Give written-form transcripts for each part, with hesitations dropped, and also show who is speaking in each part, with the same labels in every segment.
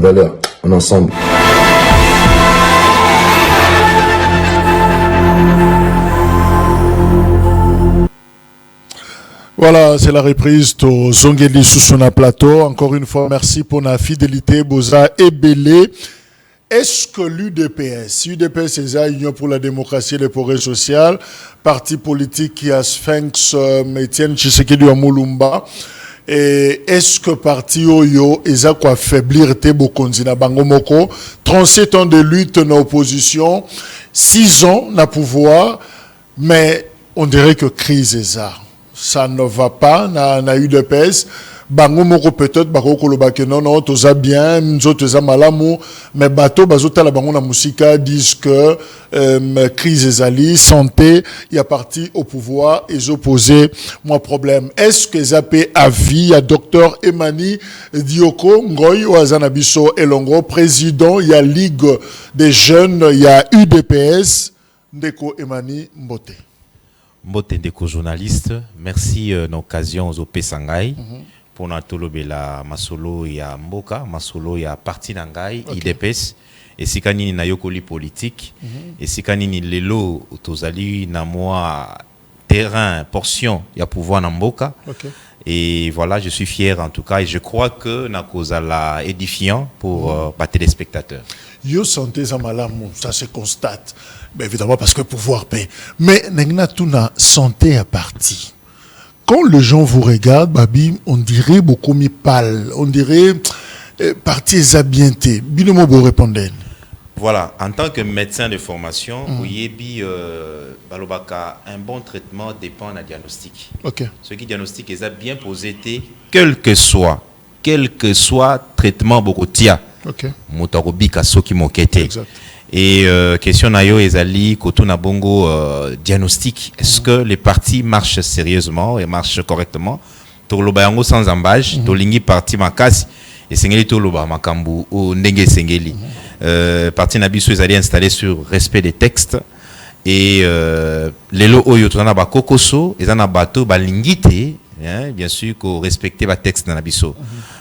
Speaker 1: Valeur, en ensemble.
Speaker 2: Voilà, c'est la reprise de Zongeli Soussona Plateau. Encore une fois, merci pour la fidélité, Boza et Belé. Est-ce que l'UDPS, c'est ça, Union pour la démocratie et le progrès social, parti politique qui a Sphinx, Etienne Tshisekedi Amulumba, et est-ce que parti Oyo, Eza quoi affaiblir Tebo Konzina Bangomoko, 37 ans de lutte en opposition, 6 ans na pouvoir, mais on dirait que crise est ça. Ça ne va pas, na UDPS. Bango moko peut-être bako kolobake non toza bien nzo toza malamu mais bato bazotala bango na musika disent que crise ezali santé il y a parti au pouvoir et opposé moi problème est-ce que zape avis à docteur Emani Dioko Ngoy Oazana Biso Elongo président il y a Ligue des jeunes il y a UDPS Ndeko Emani Mbote
Speaker 3: Ndeko journaliste merci l'occasion aux OP Sangai pour natolobela masolo ya mboka masolo ya parti nangai IDPS et sikani na yokoli politique et sikani ni lelo tozali na moi terrain portion ya pouvoir na mboka et voilà je suis fier en tout cas et je crois que na kozala édifiant pour les téléspectateurs.
Speaker 2: Yo santé za malamu ça se constate mais évidemment parce que pouvoir paie mais nengna tuna santé à parti. Quand les gens vous regardent, Babi, on dirait beaucoup mis pâle, on dirait partie zabienté. Binomo vous répondez.
Speaker 3: Voilà, en tant que médecin de formation, balobaka un bon traitement dépend d'un diagnostic. Ce qui diagnostique est bien posé, quel que soit traitement beaucoup tia. Motarobika soki mokete. Exact. Et question nayo ezali kotuna bongo diagnostic est-ce que les partis marchent sérieusement et marchent correctement toloba yango sans embâche tolingi parti makasi et sengeli toloba makambu o ndenge sengeli parti na biso ezali installé sur respect des textes et lelo oyo tona ba kokoso ezana bato balingite bien sûr qu'on respecte les textes dans la biso.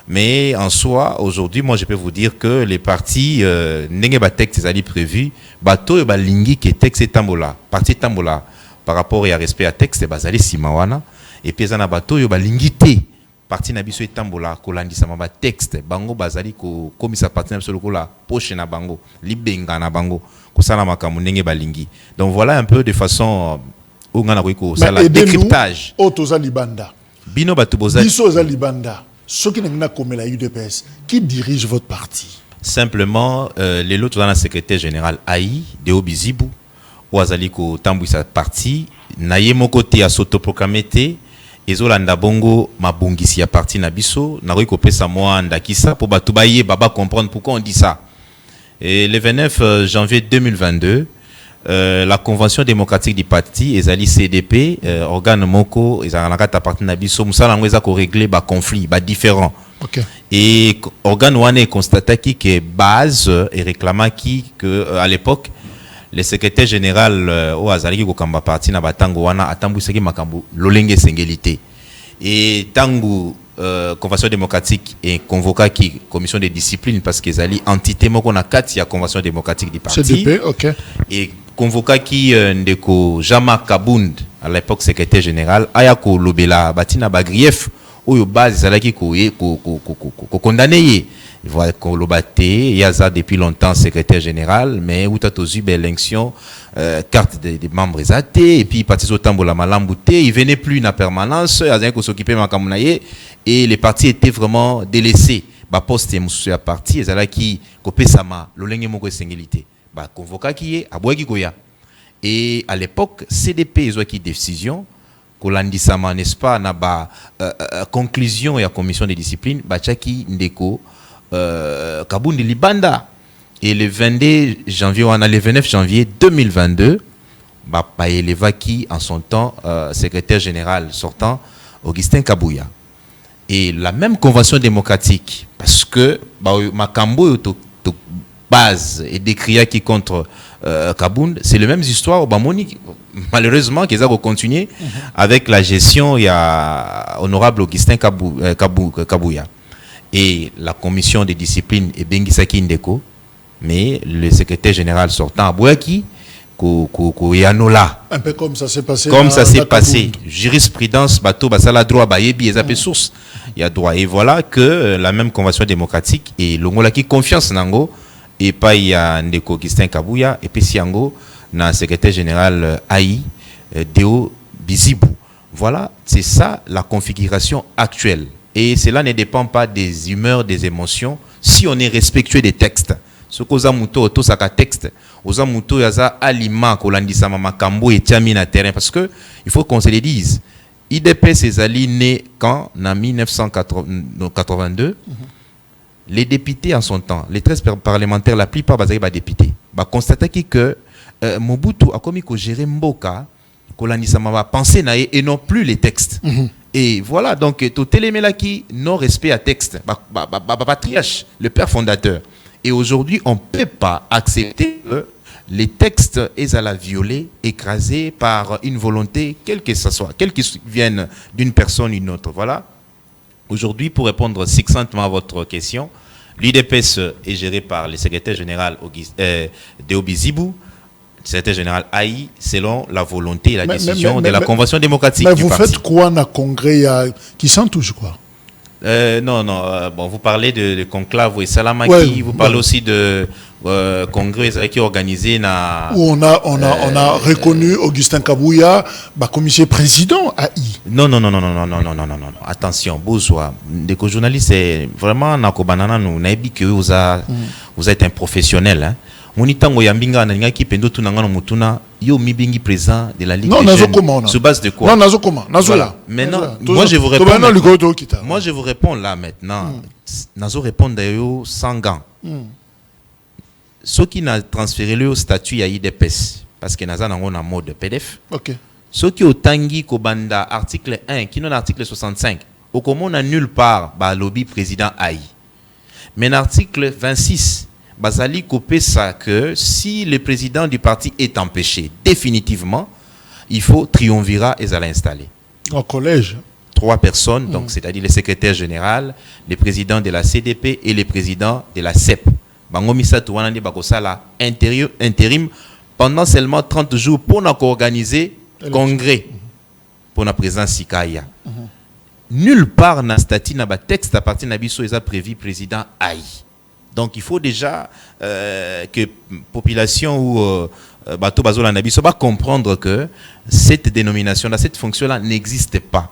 Speaker 3: Mais en soi, aujourd'hui, moi, je peux vous dire que les partis, n'engé ba texte ali prévu, bato et ba lingi que texte est tambola, parti tambola par rapport à respect à texte bazali simawana et puis zana bato yo ba lingité parti na biso et tambola kolandi sama ba texte bango bazali ko komisa parti na biso lokola poche na bango libenga na bango ko sala makamu n'engé ba lingi. Donc voilà un peu de façon où on a ko sala décryptage.
Speaker 2: Otoza libanda.
Speaker 3: Bino batuboza.
Speaker 2: Biso libanda. Ce qui n'est comme la UDPS, qui dirige votre parti? Simplement,
Speaker 3: les lots dans la secrétaire général Aïe, de Obizibu, Ouazaliko Tambouissa parti, Naye Mokote a s'autoproclamé, Ezolanda Bongo, Mabungisi a parti Nabiso, Nariko Pesa Moa Ndakisa, pour Batoubaye, Baba comprendre pourquoi on dit ça. Et le 29 janvier 2022, la convention démocratique du parti ezali CDP organe moko ezalaka ta parti na biso musala ngo ezako régler ba conflit ba différent et organe wane constata que base et réclama que à l'époque le secrétaire général au azali ko kamba parti na batango wana atambusaki makambo lolenge sengélité et tangu convention démocratique et convoqué qui commission de discipline parce que ezali entité moko na kati ya convention démocratique du parti
Speaker 2: CDP
Speaker 3: et convoqué qui ndeko Jama Kabound à l'époque secrétaire général ayako lobela batina bagrief oyo base zalaki ko condamné voilà ko lobaté yaza depuis longtemps secrétaire général mais ou tatozu élection carte des membres athées et puis parti au tambola malambuté il venait plus na permanence yaza ko s'occuper makamunaye et les partis étaient vraiment délaissés ba poste musu ya parti ezalaki ko pesama lolenge moko singilité ba convoqué qui est aboyaki goya et à l'époque CDP ils ont qui décision kolandisama n'est-ce pas na ba conclusion ya commission de discipline ba chaki ndeko Kabundi Libanda et le 22 janvier on a le 29 janvier 2022 ba elevaki en son temps secrétaire général sortant Augustin Kabouya et la même convention démocratique parce que makambo to base et décria qui contre Kabound, c'est la même histoire au Bamoni malheureusement qu'ils ont continué avec la gestion il y a honorable Augustin Kabouya et la commission de discipline est Bengisaki Ndeko, mais le secrétaire général sortant Abouaki Yanola.
Speaker 2: Un peu comme ça s'est passé.
Speaker 3: Comme ça s'est passé. Jurisprudence, bateau, basala droit, bayebi, et source. Il y a droit. Et voilà que la même convention démocratique et l'ongola qui confiance nango et pas il y a Ndeko Augustin Kabouya et puis siango na secrétaire général Aïe Deo Bizibou. Voilà, c'est ça la configuration actuelle. Et cela ne dépend pas des humeurs, des émotions, si on est respectueux des textes. Ce qu'on a muto to saka texte, oza muto yaza aliment kolandisa mama kambo et tiami na terrain parce que il faut qu'on se le dise. IDPS est né quand en 1982. Les députés en son temps, les 13 parlementaires, la plupart basaï ba députés, ba constater que Mobutu a commis ko gérer mboka kolandisa mama penser na et non plus les textes. Et voilà donc tout télémela qui non respect à texte, patriarche, le père fondateur. Et aujourd'hui, on ne peut pas accepter que les textes aient à la violer, écrasés par une volonté, quelle que ce soit, quelle qu'ils viennent d'une personne ou d'une autre. Voilà. Aujourd'hui, pour répondre succinctement à votre question, l'UDPS est géré par le secrétaire général Deo Bizibou, le secrétaire général Aïe, selon la volonté et la décision de la Convention démocratique.
Speaker 2: Mais vous faites quoi dans le congrès qui s'en touche quoi?
Speaker 3: Non, bon, vous parlez de conclave et Salamaki, ouais, vous parlez aussi de congrès qui est organisé na
Speaker 2: où on a reconnu Augustin Kabouya, commissaire président AI.
Speaker 3: Non. Attention, Bozoa, des journalistes, c'est vraiment nako banana nous naibi que vous êtes un professionnel, hein. Monitango yambinga na ninga ki pendo tunangana mutuna yo mibingi président de la Ligue des Jeunes. Sur base de quoi?
Speaker 2: Non, nazokoma.
Speaker 3: Voilà. Maintenant, moi je vous réponds. Moi je vous réponds là maintenant. Nazo répondre yo sans gants. Ceux qui n'a transféré le statut à IDPS parce que naza nango na mode PDF.
Speaker 2: OK.
Speaker 3: Ceux qui au tangi ko banda article 1 qui non article 65 au comment n'a nulle part ba lobby président AI. Mais l'article 26 Basali copé ça que si le président du parti est empêché définitivement, il faut triumvirat et à l'installer.
Speaker 2: Au collège. 3
Speaker 3: personnes, donc c'est-à-dire le secrétaire général, le président de la CDP et le président de la CEP. Bangomisa Touanandi Bakosala intérim pendant seulement 30 jours pour nous organiser congrès pour la présence Sikaya. Nulle part dans le statut, dans le texte à partir de Nabiso, il a prévu président Aïe. Donc il faut déjà que la population ou Bato Bazola Nabiso va comprendre que cette dénomination-là, cette fonction-là n'existe pas.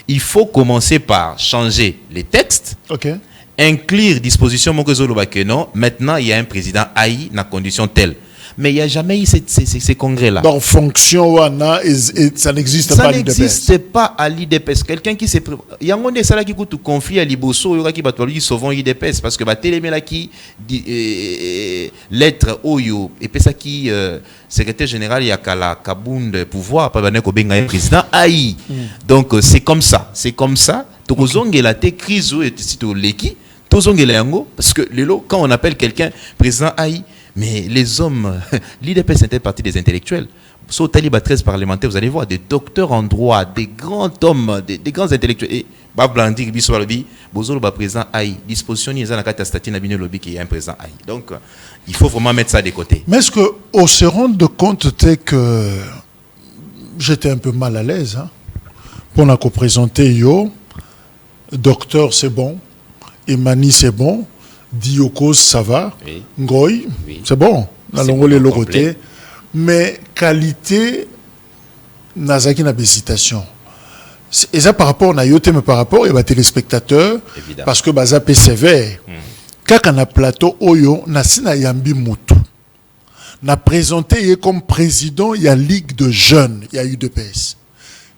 Speaker 3: Il faut commencer par changer les textes, inclure disposition non. Maintenant, il y a un président AI dans condition telle. Mais il n'y a jamais eu ces congrès-là.
Speaker 2: Donc, fonction, ça n'existe pas à l'IDPS.
Speaker 3: Ça n'existe pas à l'IDPS. Quelqu'un qui s'est... Il y a un monde qui a tout conflit à l'Iboso, il y a qui va sauvant l'IDPS, parce que télémé qui lettre Oyo, et puis ça qui secrétaire général, il y a Kala Kabound pouvoir, pas un président AI. Donc, c'est comme ça. C'est comme ça. Donc, la crise et l'équipe, parce que quand on appelle quelqu'un président AI, mais les hommes, l'IDPS c'est une partie des intellectuels. Sur Taliba 13 parlementaires, vous allez voir des docteurs en droit, des grands hommes, des grands intellectuels. Et Bablandi, Biswalobi, Bozolo, président AI, disposition, il y a un statut de lobby qui est un président AI. Donc, il faut vraiment mettre ça de côté.
Speaker 2: Mais est-ce qu'on se rend compte que j'étais un peu mal à l'aise pour la présenter yo, docteur c'est bon, Emani c'est bon, Diokos, ça va. Oui. Ngoy, oui. C'est bon. Les loroté. Mais qualité, Nazaki n'a pas d'hésitation. Et ça par rapport à Yote, mais par rapport aux téléspectateurs, parce que Baza sévère. Quand on a plateau Oyo, Nasina Yambi Moutou. N'a présenté comme président, il y a Ligue de jeunes, il y a UDPS.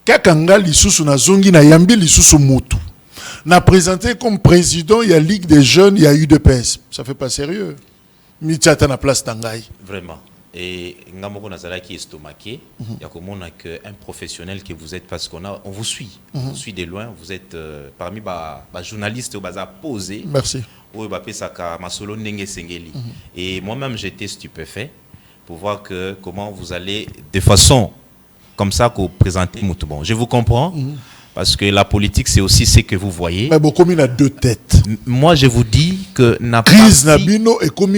Speaker 2: Quand on a l'issue na zongi na Yambi l'issue Moutou. N'a présenté comme président, il y a Ligue des jeunes, il y a UDPS. Ça fait pas sérieux. Mitchata na place Tangaï.
Speaker 3: Vraiment. Et Ngamoko Nazala qui est estomaqué, il y a comme on a qu'un professionnel que vous êtes parce qu'on vous suit. On vous suit de loin. Vous êtes parmi les journalistes au Baza posé.
Speaker 2: Merci.
Speaker 3: Et moi-même, j'étais stupéfait pour voir comment vous allez de façon comme ça que vous présentez Moutouban. Je vous comprends. Parce que la politique, c'est aussi ce que vous voyez.
Speaker 2: Mais bon, comme il a deux têtes.
Speaker 3: Moi, je vous dis que na
Speaker 2: Crise
Speaker 3: parti,
Speaker 2: Nabino est comme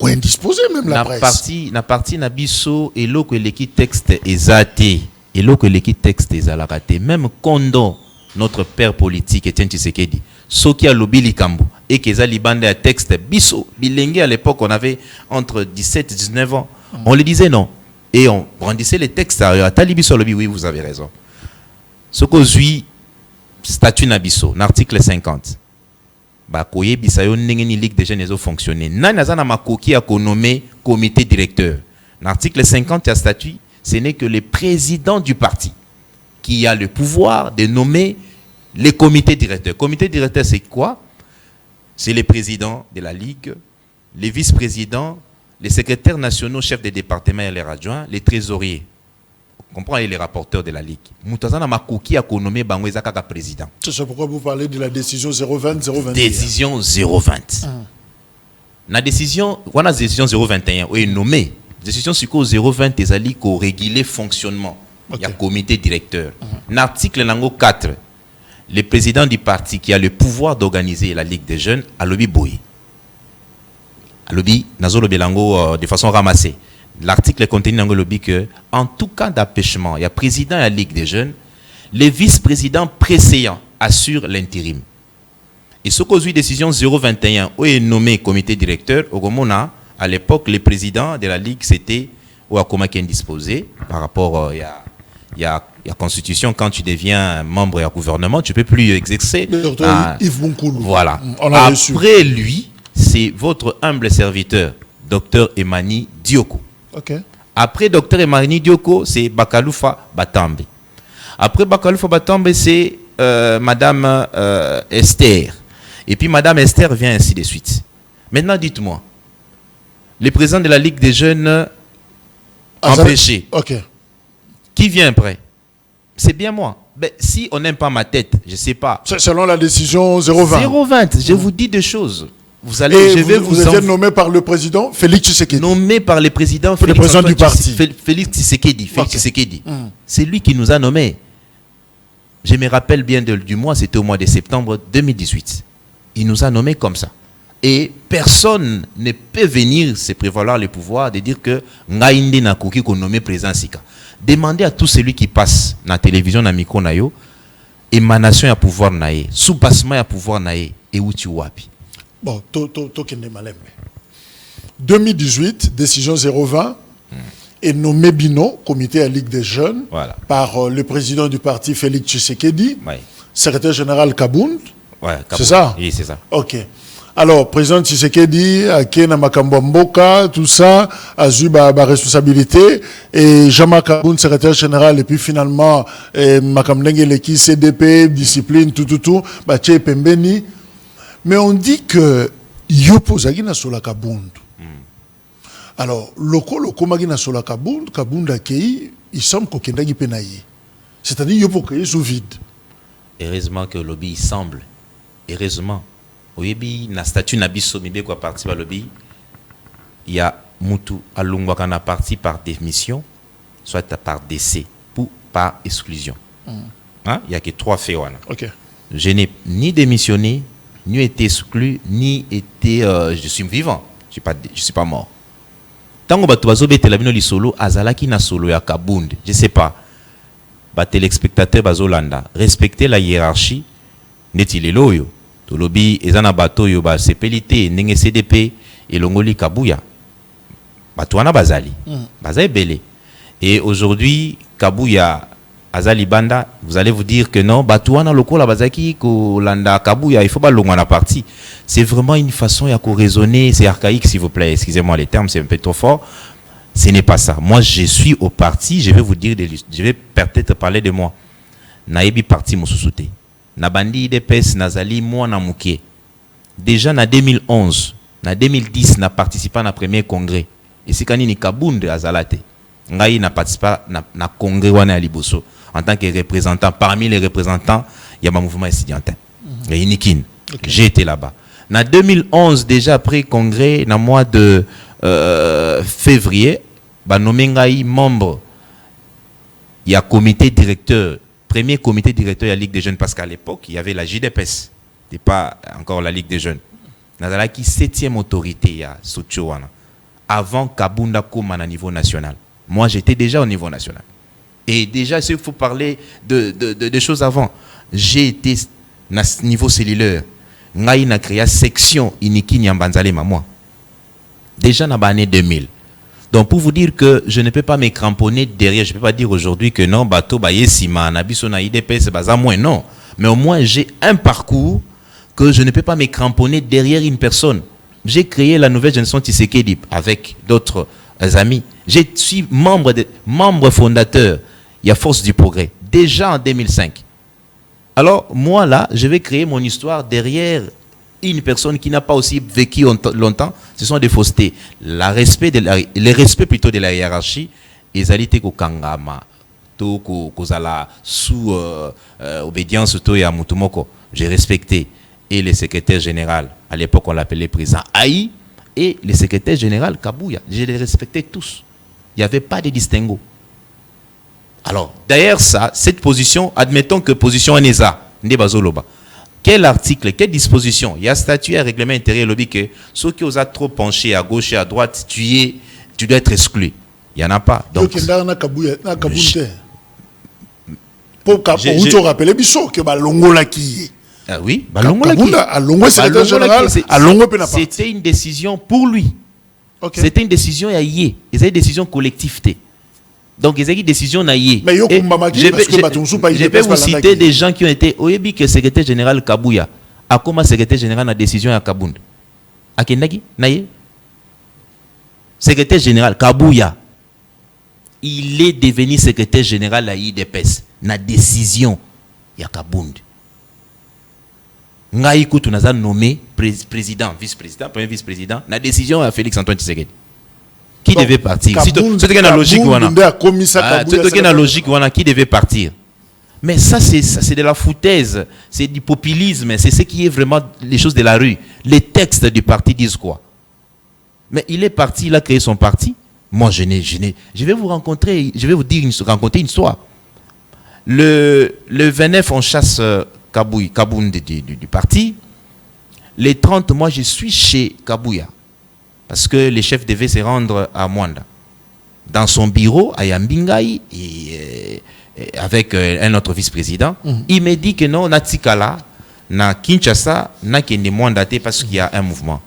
Speaker 2: indisposé même la presse.
Speaker 3: na parti Nabiso et l'eau que l'équipe texte est athée. Et l'eau que l'équipe texte est raté. Même Kondo, notre père politique, Etienne Tshisekedi, Soki a lobby likambo, et qu'ils libande à texte, biso, bilingue à l'époque, on avait entre 17 et 19 ans. On lui disait non. Et on brandissait les textes à Talibiso lobby, oui, vous avez raison. Ce qu'on suit, statut Nabiso, l'article 50. Bakoye bisayo n'engeni ligue des jeunes ont fonctionné. Nanazana makoki a nommé comité directeur. L'article 50 a statut, ce n'est que le président du parti qui a le pouvoir de nommer les comités directeurs. Comité directeur, c'est quoi? C'est les présidents de la ligue, les vice-présidents, les secrétaires nationaux, chefs des départements et les adjoints, les trésoriers. Comprenez les rapporteurs de la Ligue. Moutazana Makoki a nommé Bangweza Kaka président.
Speaker 2: C'est pourquoi vous parlez de la décision 020-021.
Speaker 3: Décision 020. La décision, voilà la décision 021, oui, nommé. Décision sur 020 est allé pour réguler le fonctionnement. Il y a comité directeur. L'article 4, le président du parti qui a le pouvoir d'organiser la Ligue des jeunes a lobby boy. A lobby, Nazolo Belango de façon ramassée. L'article contient dans le lobby que, en tout cas d'empêchement, il y a président de la Ligue des jeunes, les vice-présidents précédents assurent l'intérim. Et ce qu'aux décision 021, où est nommé comité directeur, au Gomona, à l'époque, le président de la Ligue, c'était Ouakoma qui est indisposé par rapport il y a constitution, quand tu deviens membre du gouvernement, tu ne peux plus exercer.
Speaker 2: Yves Bonkoulou.
Speaker 3: Voilà.
Speaker 2: On a
Speaker 3: après lui, c'est votre humble serviteur, Dr Emani Dioko.
Speaker 2: Okay.
Speaker 3: Après Dr Emani Dioko, c'est Bakaloufa Batambe. Après Bakaloufa Batambe, c'est Madame Esther. Et puis Madame Esther vient ainsi de suite. Maintenant, dites-moi, le président de la Ligue des jeunes empêché.
Speaker 2: Okay.
Speaker 3: Qui vient après? C'est bien moi. Ben, si on n'aime pas ma tête, je ne sais pas.
Speaker 2: Selon la décision 020.
Speaker 3: 020, je vous dis des choses. Vous allez,
Speaker 2: vous êtes nommé par le président Félix Tshisekedi.
Speaker 3: Nommé par le président
Speaker 2: le président du parti.
Speaker 3: Félix Tshisekedi. C'est lui qui nous a nommés. Je me rappelle bien du mois, c'était au mois de septembre 2018. Il nous a nommés comme ça. Et personne ne peut venir se prévaloir le pouvoir de dire que Ngaïnde Nakoki qu'on nommé président Sika. Demandez à tout celui qui passe dans la télévision, dans le micro, émanation à pouvoir naïe, sous-passement à pouvoir naïe, et où tu wapi.
Speaker 2: Bon, 2018, décision 020, est nommé Bino, comité à Ligue des jeunes,
Speaker 3: voilà,
Speaker 2: par le président du parti Félix Tshisekedi,
Speaker 3: ouais,
Speaker 2: secrétaire général Kabound.
Speaker 3: Ouais,
Speaker 2: c'est ça?
Speaker 3: Oui, c'est ça.
Speaker 2: Ok. Alors, président Tshisekedi, Akena Makambo Mboka, tout ça, a eu ma responsabilité. Et Jean-Marc Kabound, secrétaire général, et puis finalement, Makamdenge Leki, CDP, discipline, tout, Bache Pembeni. Mais on dit que Yopo Zagina Sola Kabound. Alors, loko Magina Sola Kabound, Kabound Akei, il semble qu'on Kendagi Penayi. C'est-à-dire Yopo Kei sous vide.
Speaker 3: Heureusement que le lobby il semble. Heureusement. Oui, na statut Nabiso Mibe quoi parti par lobby. Il y a Moutou Alungwa qui a parti par démission, soit par décès, ou par exclusion. Hein? Il n'y a que 3 faits.
Speaker 2: Okay.
Speaker 3: Je n'ai ni démissionné, ni été exclu, ni été. Je suis vivant. Je ne suis pas mort. Tant que tu vas te la solo, Azalaki na solo ya Kabound, je ne sais pas. Les téléspectateurs bazolanda, respecter la hiérarchie, n'est-il loyo? To lobby ezana bato yo ba sepelité ndenge CDP et longoli Kabuya. Batouana bazali. Bazali belé. Et aujourd'hui Kabuya azali banda, vous allez vous dire que non, batouana lokola bazaki ko landa Kabuya, il faut pas longwana parti. C'est vraiment une façon ya ko raisonner, c'est archaïque s'il vous plaît, excusez-moi les termes, c'est un peu trop fort. Ce n'est pas ça. Moi je suis au parti, je vais vous dire je vais peut-être parler de moi. Naebi parti mususuté. Nabandi IDPS nazali moi na muké. Déjà en 2011, en 2010 na participé à premier congrès. Et c'est quand ni Kabound azalate. Ngai na participé na congrès wana liboso en tant que représentant parmi les représentants il y a ma mouvement étudiantin. Et Nikin. Okay. J'ai été là-bas. En 2011 déjà après congrès na mois de février, ba nommé ngai membre il y a comité directeur premier comité directeur de la Ligue des jeunes, parce qu'à l'époque, il y avait la JDPS, c'était pas encore la Ligue des jeunes. Nazala qui 7e autorité à Sochowana, avant Kabunda Koma à niveau national. Moi, j'étais déjà au niveau national. Et déjà, s'il faut parler de choses avant, j'ai été à niveau cellulaire. Ngai na créé section Iniki Nyambanzale moi. Déjà dans l'année 2000. Donc pour vous dire que je ne peux pas me cramponner derrière, je ne peux pas dire aujourd'hui que non, bateau baye sima nabiso na IDPS baza moins non. Mais au moins j'ai un parcours que je ne peux pas me cramponner derrière une personne. J'ai créé la nouvelle génération Tshisekedi avec d'autres amis. Je suis membre fondateur. Il y a Force du Progrès déjà en 2005. Alors moi là, je vais créer mon histoire derrière une personne qui n'a pas aussi vécu longtemps. Ce sont des faussetés. Le respect plutôt de la hiérarchie, ils allaient ko kangama, to ko kozala sous obédience to ya mutumoko. J'ai respecté et le secrétaire général, à l'époque on l'appelait président Aïe, et le secrétaire général Kabouya. Je les respectais tous. Il n'y avait pas de distinguo. Alors, derrière ça, cette position, admettons que position ANESA, Ndebazoloba, quel article, quelle disposition? Il y a statut et règlement intérieur lobby que ceux qui osent trop pencher à gauche et à droite, tu dois être exclu. Il n'y en a pas. Donc,
Speaker 2: pour rappeler biso que balongola qui
Speaker 3: oui, c'était une décision pour lui. Okay. C'était une décision yé, c'était une décision collective. Donc, ils ont une décision naïe. Je vais vous citer des gens qui ont été au Yebi que secrétaire général Kabouya. A comment secrétaire général a décision à Kabound? A Kendagi? Naïe? Secrétaire général Kabouya. Il est devenu secrétaire général à IDPS. Na décision ya Kabound. Ngaï Koutou n'a nommé président, vice-président, premier vice-président. Na décision à Félix Antoine Tshisekedi. Qui devait partir? C'est une logique qui devait partir. Mais ça, c'est de la foutaise, c'est du populisme, c'est ce qui est vraiment les choses de la rue. Les textes du parti disent quoi? Mais il est parti, il a créé son parti. Moi, je vais vous rencontrer, je vais vous raconter une histoire. Le 29, on chasse Kaboun du parti. Les 30, moi, je suis chez Kabouya. Parce que le chef devait se rendre à Mwanda. Dans son bureau, à Yambingaï, avec un autre vice-président, il me dit que non, Natsikala, na Kinshasa, na Kende Mwanda, parce qu'il y a un mouvement.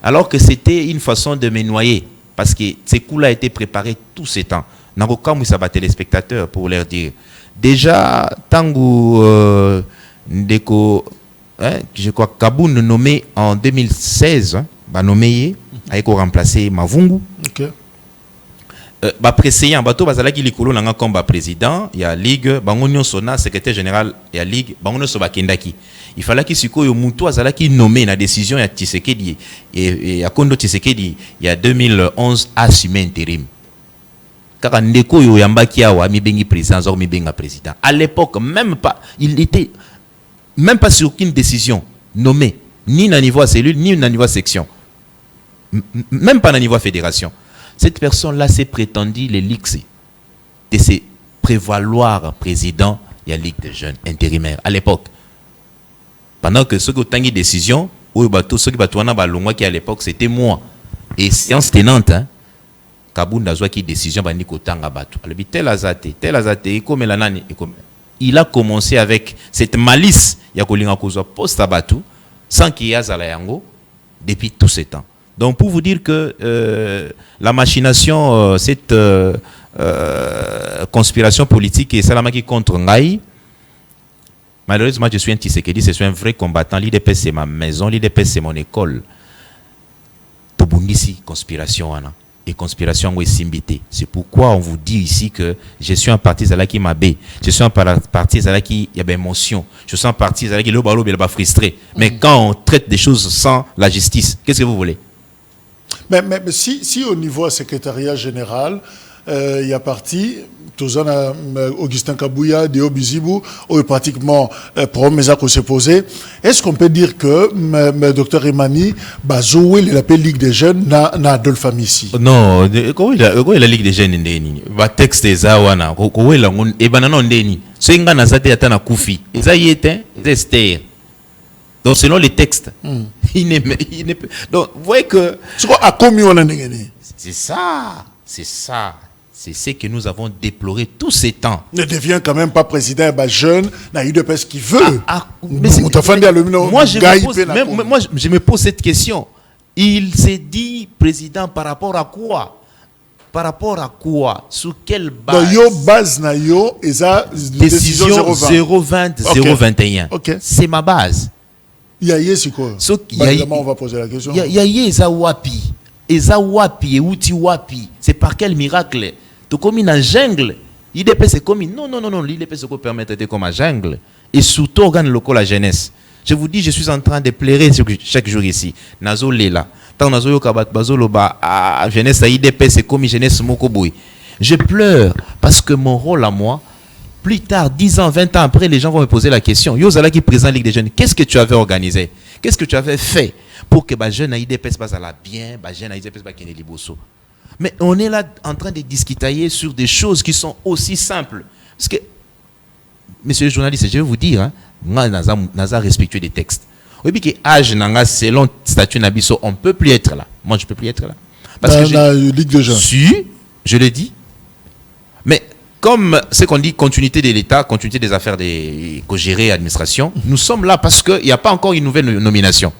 Speaker 3: Alors que c'était une façon de me noyer. Parce que ces coups-là a été préparés tous ces temps. Narokamou ça va téléspectateurs pour leur dire. Déjà, Tangu Ndeko, je crois, Kaboun nommé en 2016, nommé a remplacé Mavungu. Ok. Président, bateau bazala qui likolo nanga comme président, il y a ligue, bangonyo sona secrétaire général, il y a ligue, bangonyo soba kendaki. Il fallait qu'il siko yo mutu azala qui nommé la décision ya Tshisekedi et à Kondo Tshisekedi il y a 2011 assumé intérim. Car ndeko yo yambaki awa mi bengi président zor mi benga président. À l'époque même pas, il était même pas sur aucune décision nommée ni à niveau cellule ni à niveau section. Même pas à niveau fédération. Cette personne-là s'est prétendue les lixer de se prévaloir président de la Ligue des jeunes intérimaires à l'époque. Pendant que ceux qui ont eu une décision, ceux qui ont qui à l'époque, c'était moi. Et séance tenante, Kaboun a qui décision, il a commencé avec cette malice, il y a poste à Batu, sans qu'il y ait Zalayango, depuis tout ce temps. Donc pour vous dire que la machination, cette conspiration politique et Salamaki contre Ngaï, malheureusement je suis un Tshisekedi, je suis un vrai combattant. L'IDPS c'est ma maison, l'IDPS c'est mon école. Tobundisi, conspiration et conspiration simbité. C'est pourquoi on vous dit ici que je suis un parti Zalaki Mabé, je suis un parti Zalaki y a émotion, je suis un parti Zalaki Lobalo Belba frustré. Mais quand on traite des choses sans la justice, qu'est-ce que vous voulez?
Speaker 2: Mais si au niveau secrétariat général, il y a parti Tozana Augustin Kabouya, Deo Bizibu, où pratiquement problème s'est posé. Est-ce qu'on peut dire que Dr Emani Bazoué l'appelle Ligue des Jeunes na Adolphe Amissi?
Speaker 3: Non, quand il a la Ligue des Jeunes ndeni, va texte ezawana, ko la ngon e banana ndeni. So inga na zate atana kufi. Eza yete, ester. Donc selon les textes, il n'est donc vous voyez que c'est ça, c'est ça. C'est ce que nous avons déploré tous ces temps.
Speaker 2: Ne devient quand même pas président, jeune, n'a eu de pèse qui veut.
Speaker 3: Moi, je me pose cette question. Il s'est dit président par rapport à quoi? Par rapport à quoi? Sur quelle base?
Speaker 2: Yo base na yo,
Speaker 3: décision 020, 021.
Speaker 2: Okay.
Speaker 3: C'est ma base.
Speaker 2: Yaye c'est quoi? On va poser la question.
Speaker 3: Yaye eza wapi? Eza wapi et outi wapi? C'est par quel miracle? Tu comme une jungle. L'IDP c'est comme non, l'IDP c'est quoi permettre d'être comme un jungle. Et surtout organe local la jeunesse. Je vous dis, je suis en train de pleurer chaque jour ici. Nazo lela. Tant nazo yokabat bazolo ba jeunesse à IDP c'est comme jeunesse mokoboy. Je pleure parce que mon rôle à moi, plus tard, 10 ans, 20 ans après, les gens vont me poser la question. Yozala qui présente Ligue des Jeunes, qu'est-ce que tu avais organisé? Qu'est-ce que tu avais fait pour que les jeunes à IDP se passent bien, les jeunes à IDP se passent liboso? Mais on est là en train de discuter sur des choses qui sont aussi simples. Parce que, monsieur le journaliste, je vais vous dire, hein, naza respectueux des textes. Oui, puis que âge nanga selon statut nabiso, on ne peut plus être là. Moi, je ne peux plus être là. Parce que
Speaker 2: la Ligue des Jeunes.
Speaker 3: Si, je le dis. Mais comme c'est qu'on dit continuité de l'État, continuité des affaires qu'on gérer l'administration, nous sommes là parce qu'il n'y a pas encore une nouvelle nomination.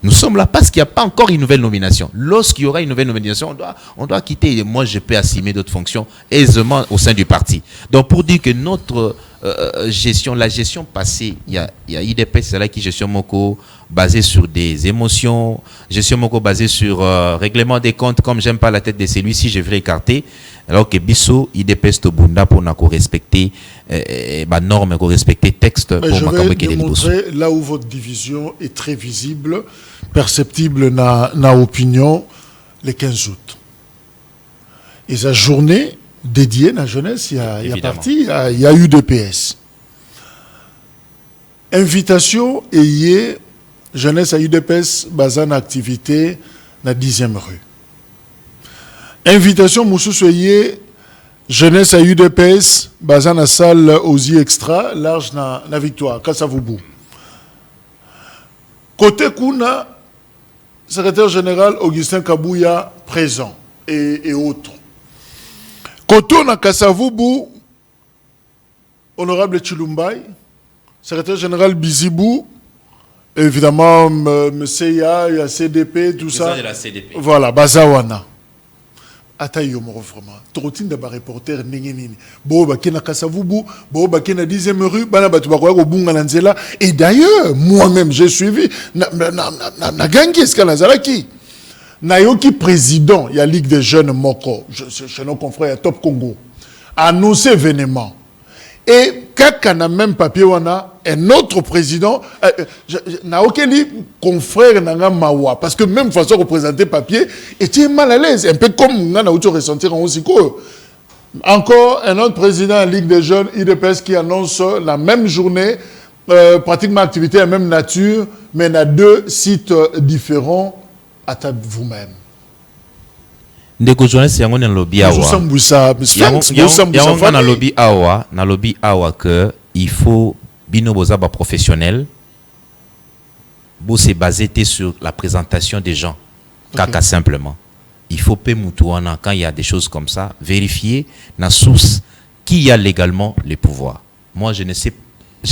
Speaker 3: Nous sommes là parce qu'il n'y a pas encore une nouvelle nomination. Lorsqu'il y aura une nouvelle nomination, on doit quitter. Moi, je peux assumer d'autres fonctions aisément au sein du parti. Donc, pour dire que notre gestion, la gestion passée, il y a IDP, c'est là qui gestion moko basée sur des émotions, gestion moko basée sur règlement des comptes. Comme j'aime pas la tête de celui-ci, je vais l'écarter. Alors que Bisso, IDP, c'est bunda pour nous respecter normes, respecter texte.
Speaker 2: Je vais démontrer là où votre division est très visible, perceptible na opinion, le 15 août. Et sa journée dédiée à la jeunesse, il y a parti, il y a UDPS. Invitation et jeunesse à UDPS basée en activité dans la 10e rue. Invitation Moussou Soye, jeunesse à UDPS, basée dans la salle Ozi Extra, large na Victoire, Kassavoubou. Côté Kuna, secrétaire général Augustin Kabouya présent et autres. Côté na Kassavoubou, honorable Chilumbai, secrétaire général Bizibou, évidemment, Mseya, il y a CDP, tout ça.
Speaker 3: De la CDP.
Speaker 2: Voilà, Bazawana. Atayo mo vraiment trotine de ba reporter nini bo ba kena Kasavubu bo ba kena 10e rue bana batu ba ko bunga na nzela. Et d'ailleurs moi-même j'ai suivi na gangi eskalazalaki na yoki président ya Ligue des Jeunes moko chez nos confrères Top Congo annoncé événement. Et quand on a même papier, on a un autre président, n'a aucun confrère n'a mawa, parce que même façon de représenter papier, était mal à l'aise, un peu comme on a ressentir en aussi. Encore un autre président de la Ligue des Jeunes, IDPS, qui annonce la même journée, pratiquement activité de la même nature, mais dans 2 sites différents, à vous-même.
Speaker 3: Ndeko journaliste yango na lobby awa yango na lobby awa que il faut bino boza ba professionnel bo se baser sur la présentation des gens kaka simplement il faut pe mutuana quand il y a des choses comme ça vérifier la source qui a légalement les pouvoirs. Moi je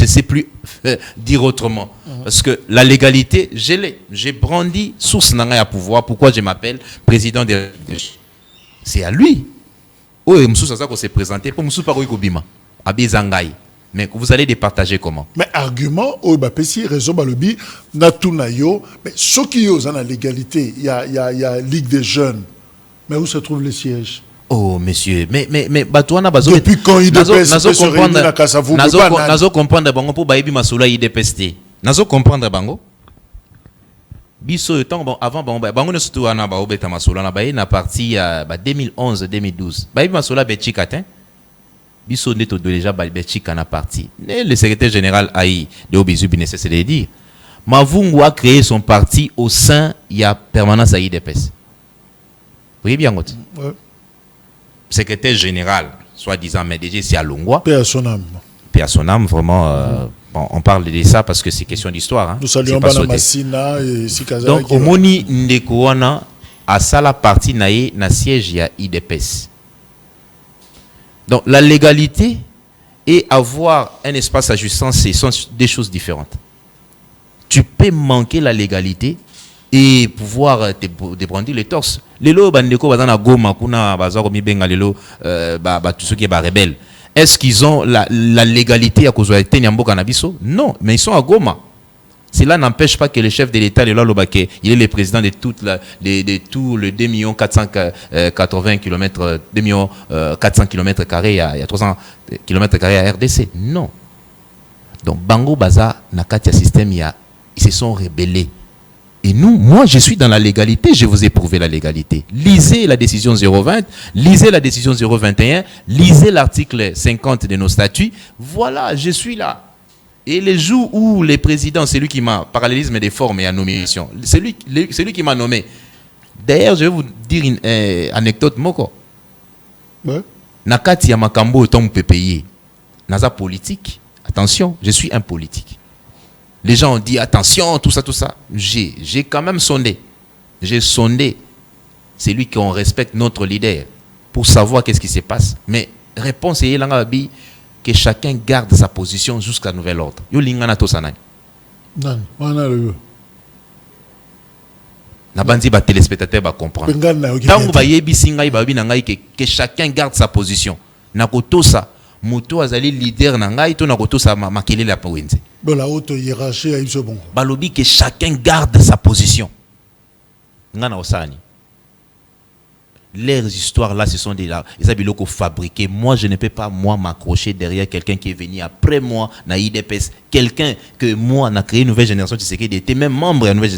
Speaker 3: sais plus dire autrement parce que la légalité j'ai brandi source nanga ya pouvoir. Pourquoi je m'appelle président de c'est à lui. Oui, Moussou Sasa s'est présenté pour Moussou Paroui Kobima. Abizangaï. Mais vous allez les partager comment? Mais
Speaker 2: argument, oh, bah, si raison, bah, lobby, Natunayo, mais ce qui est dans la légalité, il y a Ligue des Jeunes. Mais où se trouve le siège?
Speaker 3: Oh, monsieur, mais, Batouana Bazo.
Speaker 2: Depuis quand il
Speaker 3: Nazo comprendre Bango pour Baïbi Masoula IDPST. Nazo comprendre Bango. biso temps bon avant bon bango ne surtout ana ba obeta masolo na ba na parti 2011 2012 ba masola betchikatin biso neto déjà ba betchika na parti le secrétaire général AI de Obizu bi nécessaire de dire Mavungu a créé son parti au sein il y a permanence à IDPS. Vous voyez bien ouais. Secrétaire général soi-disant mais déjà c'est à Longwa
Speaker 2: paix à son âme
Speaker 3: vraiment bon, on parle de ça parce que c'est question d'histoire hein.
Speaker 2: Nous saluons Bana Massina et Sikaza.
Speaker 3: Donc Omoni Ndekouana a ça la partie naïe na siège ya IDPS. Donc la légalité et avoir un espace à jouissance ce sont des choses différentes. Tu peux manquer la légalité et pouvoir te débrandir les torses. Lelo bandeko bazana goma kuna bazako mi benga lelo tout ce qui est rebelle. Est-ce qu'ils ont la légalité à cause de Tenyambo Canabiso? Non, mais ils sont à Goma. Cela n'empêche pas que le chef de l'État, il est le président de tout le 2 480 km, 2 400 km carrés, il y a 300 km carrés à RDC. Non. Donc, Bango Baza, Nakatia System, ils se sont rebellés. Et nous, moi, je suis dans la légalité, je vous ai prouvé la légalité. Lisez la décision 020, lisez la décision 021, lisez l'article 50 de nos statuts. Voilà, je suis là. Et les jours où le président, c'est lui qui m'a, parallélisme des formes et à nomination, c'est lui qui m'a nommé. D'ailleurs, je vais vous dire une anecdote, Moko.
Speaker 2: Ouais.
Speaker 3: Nakati Yamakambo est un pays. Naza politique. Attention, je suis un politique. Les gens ont dit attention, tout ça. J'ai quand même sondé. J'ai sondé. C'est lui qu'on respecte notre leader pour savoir qu'est-ce qui se passe. Mais réponse est que chacun garde sa position jusqu'à nouvel ordre. Yo lingana to sanai.
Speaker 2: Non, on a le.
Speaker 3: Na bandi ba téléspectateur ba comprendre. Tango ba yebi singai ba bi nangai que chacun garde sa position. Na kotosa moto azali leader nangai to na kotosa makele la powenze.
Speaker 2: Bon la haute hiérarchie a eu ce bon.
Speaker 3: Balobi que chacun garde sa position. Ngana osani. Leurs histoires là, ce sont des là. Ils ont fabriqué. Moi, je ne peux pas m'accrocher derrière quelqu'un qui est venu après moi, na IDPS. Quelqu'un que moi, n'a créé une nouvelle génération de Tshisekedi, était même membre de la nouvelle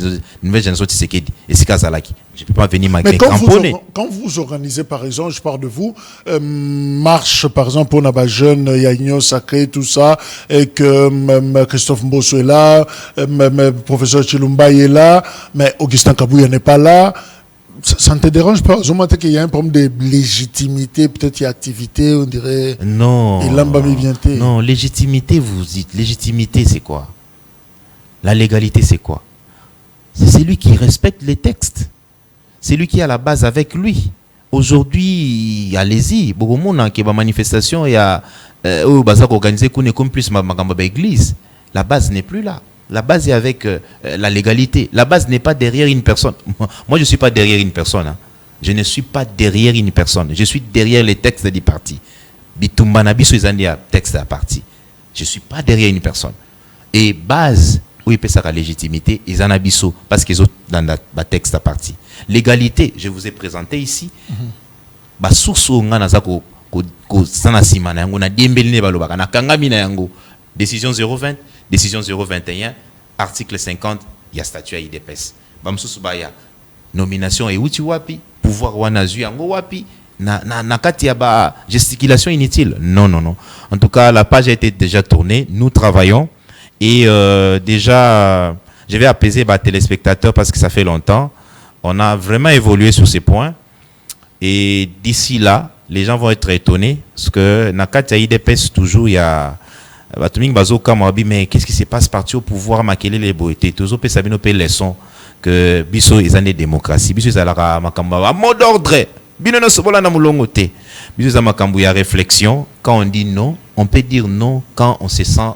Speaker 3: génération de Tshisekedi. Et c'est Kazalaki. Je ne peux pas venir
Speaker 2: m'accompagner. Quand vous organisez, par exemple, je parle de vous, marche, par exemple, pour les jeunes, Yagno Sacré, tout ça, et que Christophe Mbosso est là, professeur Chilumba est là, mais Augustin Kabouya n'est pas là. Ça ne te dérange pas? Je m'entends qu'il y a un problème de légitimité, peut-être il y a activité, on dirait.
Speaker 3: Non. Non, légitimité, vous dites. Légitimité, c'est quoi? La légalité, c'est quoi? C'est celui qui respecte les textes. C'est lui qui est à la base avec lui. Aujourd'hui, allez-y. Beaucoup de monde qui va manifestation, il y a organisé qu'on est comme plus ma église. La base n'est plus là. La base est avec la légalité. La base n'est pas derrière une personne. Moi, je ne suis pas derrière une personne. Hein. Je ne suis pas derrière une personne. Je suis derrière les textes du parti. Bitumbanabiso izandia texte à parti. Je ne suis pas derrière une personne. Et base, où il peut sa légitimité, izanabiso, parce qu'ils ont dans le texte à parti. Légalité, je vous ai présenté ici. Ba source nga nazako ko sana simana yango na diembelne balobaka na kangami na yango. Décision 020. Décision 021, article 50, il y a statut à IDPS. Bamsusubaya, nomination et outi wapi, pouvoir wanazu yango wapi, na kati ya ba gesticulation inutile. Non. En tout cas, la page a été déjà tournée, nous travaillons et déjà, je vais apaiser les téléspectateurs parce que ça fait longtemps. On a vraiment évolué sur ces points et d'ici là, les gens vont être étonnés parce que na kati ya IDPS toujours il y a mais qu'est-ce qui se passe parti au pouvoir maquiller les beautés toujours peut savoir nos leçons que biso ils ont des démocraties biso ils la makamba mot d'ordre bino no sobola na mulongo te biso za makambu ya réflexion quand on dit non on peut dire non quand on se sent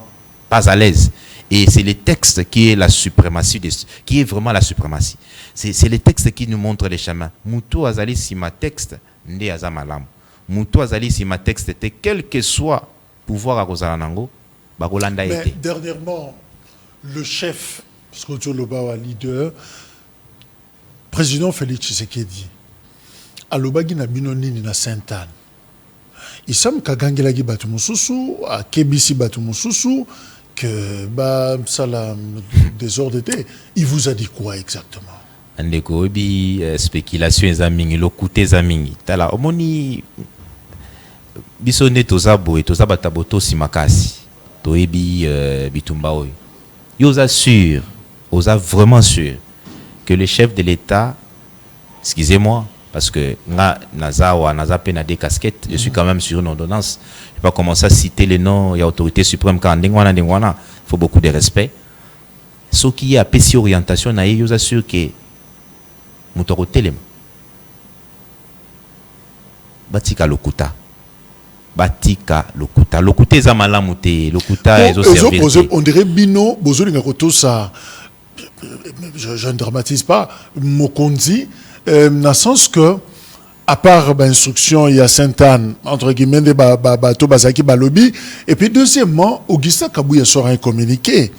Speaker 3: pas à l'aise et c'est le texte qui est la suprématie qui est vraiment la suprématie c'est le texte qui nous montre les chemins muto azali si ma texte nde azamalam muto azali si ma texte te quel que soit pouvoir à Rosalanango.
Speaker 2: Mais dernièrement, le chef, parce que tu es le leader, président Félix Tshisekedi, à l'Obagi na binonini na Sainte-Anne. Il semble qu'à Gangelagi Batumususu, à Kebisi Batumususu, que ça la désordre était. Il vous a dit quoi exactement?
Speaker 3: Andeko bi spéculation ezamingi lokuté ezamingi tala omoni biso ne tozabo et tozabata boto simakasi toyebi bitumba oyo yo oza vraiment sûr que le chef de l'État, excusez-moi parce que naza pe na des casquettes, je suis quand même sur une ordonnance, je vais pas commencer à citer les noms, il y a autorité suprême quand ndengwana, il faut beaucoup de respect. Ce qui a pesi orientation na yo assure que mutoro telem batika lokuta eza malamu te lokuta ezo servir.
Speaker 2: On dirait bino bozo linga koto ça, je ne dramatise pas Mokonzi, dans le sens que à part instruction il y a Sainte-Anne entre guillemets de bato bazaki balobi, et puis deuxièmement Augustin Kabouya sort un communiqué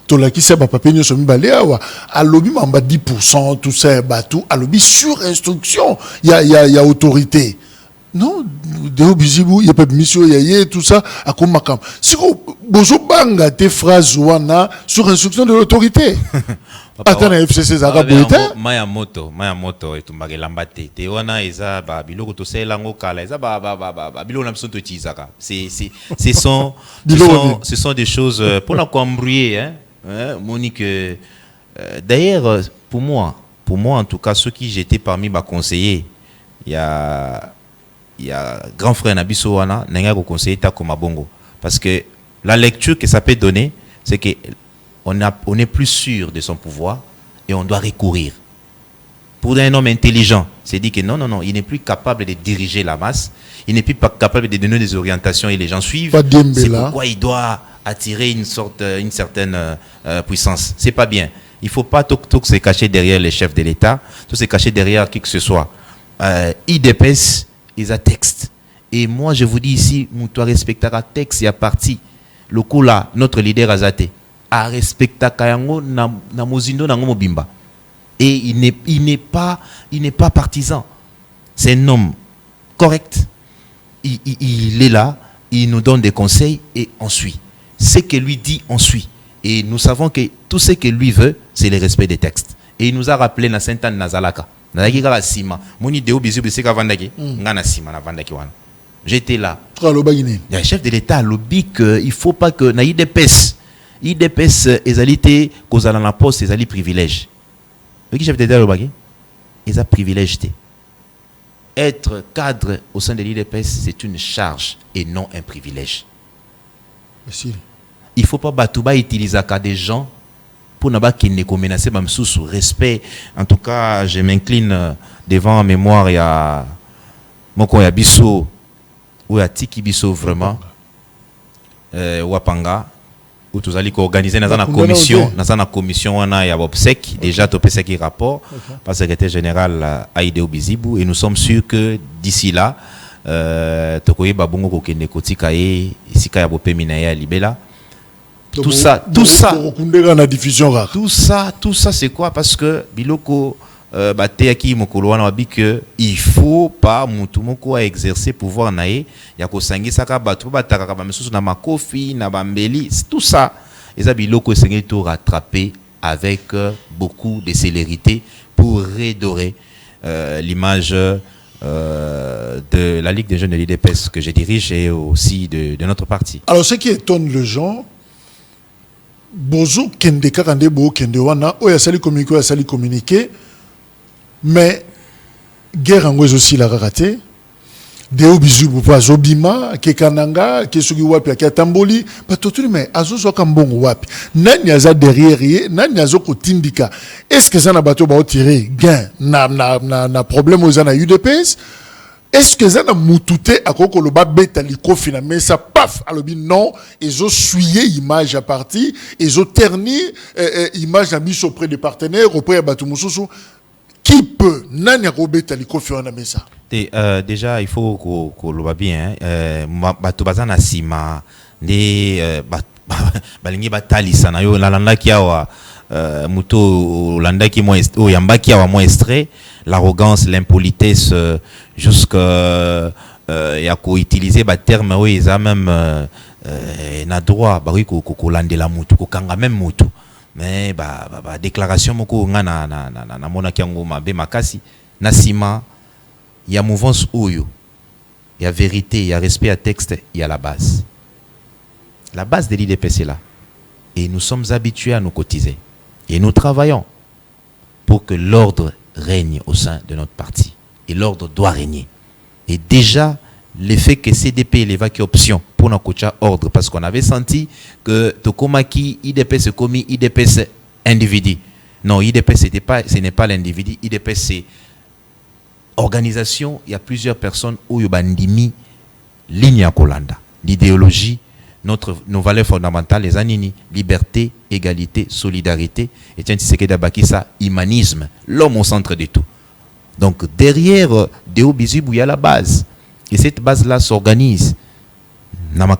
Speaker 2: tolaki se ba papier nyo somi balé awa alobi mamba 10% tout ça batou alobi sur instruction il y a autorité. Non, Deo Bizibu, il y a pas de mission, il y a tout ça, à comme makam. Si vous banga tes phrases wana sur instruction de l'autorité. Attends, la FCC Zara Boita.
Speaker 3: Maya moto, et tu m'as lambate. Te wana eza ba biloko to se lango kala eza ba biloko na to tizaka. Ce sont des choses pour la embrouiller hein. Monique d'ailleurs pour moi en tout cas ceux qui j'étais parmi ma conseillers, il y a grand frère Nabiso wana n'enga ko conseiller ta comme bongo parce que la lecture que ça peut donner c'est que on est plus sûr de son pouvoir et on doit recourir pour un homme intelligent. C'est dit que non, il n'est plus capable de diriger la masse, il n'est plus pas capable de donner des orientations et les gens suivent. C'est pourquoi il doit attirer une certaine puissance. C'est pas bien. Il faut pas tout se cacher derrière les chefs de l'État, tout se cacher derrière qui que ce soit. IDPS ils a texte. Et moi, je vous dis ici, toi respectera texte et à parti. Le coup là, notre leader Azate, a respecté Kayango na mozindo na ngomobimba. Et il n'est pas partisan. C'est un homme correct. Il est là, il nous donne des conseils et on suit. Ce que lui dit, on suit. Et nous savons que tout ce que lui veut, c'est le respect des textes. Et il nous a rappelé na Sainte-Anne Nazalaka. J'étais là. Le chef de l'État a lobby qu'il ne faut pas que na IDPS ezalité cause à la poste ezali privilège. Le chef de l'État lobby ils a privilège. Être cadre au sein de l'IDPS c'est une charge et non un privilège.
Speaker 2: Merci.
Speaker 3: Il ne faut pas batouba utiliser des gens pour ne pas qu'il ne menacer même sous respect. En tout cas, je m'incline devant la mémoire il y a Moko ya biso ou ya Tiki biso vraiment Wapanga où tous allez organiser dans la commission on a obsèque déjà topé ce qui rapport par secrétaire général Aïdéo Bizibu et nous sommes sûrs que d'ici là tokoye babongo ko kende kotika e isika ya bopé minaya libela. Tout ça, c'est quoi? Parce que biloko bateaki mokolo wana wabi que il faut pas mutu moko a exercer pouvoir nae ya ko sangisa ka batu bataka ba mesusu na makofi na bambeli tout ça eza biloko esengeli to rattraper avec beaucoup de célérité pour redorer l'image de la Ligue des jeunes de l'IDPS que je dirige et aussi de notre parti.
Speaker 2: Alors ce qui étonne les gens bozo kende kakande bo kende wana o ya sali communiquer mais guerre angwezo aussi la raté Deo Bizibu pa zobima ke kananga ke sugi wapi ke tamboli pa totuli mais azo so kambongo wapi nani aza derrière nani azo ko tindika est-ce que ça na bato ba tirer gain na problème aux na UDPS. Est-ce que ça n'a moutouté à quoi le bas bêta liko finalement mais ça paf alobi non ils ont souillé image à partir ils ont terni image à mise auprès des partenaires auprès de Batumususu qui peut nani a bêta liko finalement ça
Speaker 3: déjà il faut qu'on le voit bien bato bazana sima ne balingi batali sana yo lalanda kiawa muto landaki mo yambaki awa mo extrait l'arrogance l'impolitesse jusqu'à y a co utiliser ba terme oui ils a même na droit bari ko landela mutu ko kanga même mutu mais ba déclaration moko nga na mona kiango mabe makasi na sima ya mouvance oyo ya vérité ya respect à texte il y a la base de l'IDPS est là et nous sommes habitués à nous cotiser et nous travaillons pour que l'ordre règne au sein de notre parti et l'ordre doit régner et déjà le fait que CDP l'évacue option pour notre coach ordre parce qu'on avait senti que Tokomaki IDPS est commis IDPS individu. Non, IDPS ce n'est pas l'individu, IDPS c'est organisation, il y a plusieurs personnes où bandimi ligne à Kolanda. L'idéologie, nos valeurs fondamentales, les anini, liberté, égalité, solidarité, et tiens, c'est que d'abakisa, humanisme, l'homme au centre de tout. Donc derrière Deo Bizibou, il y a la base. Et cette base-là s'organise. Donc,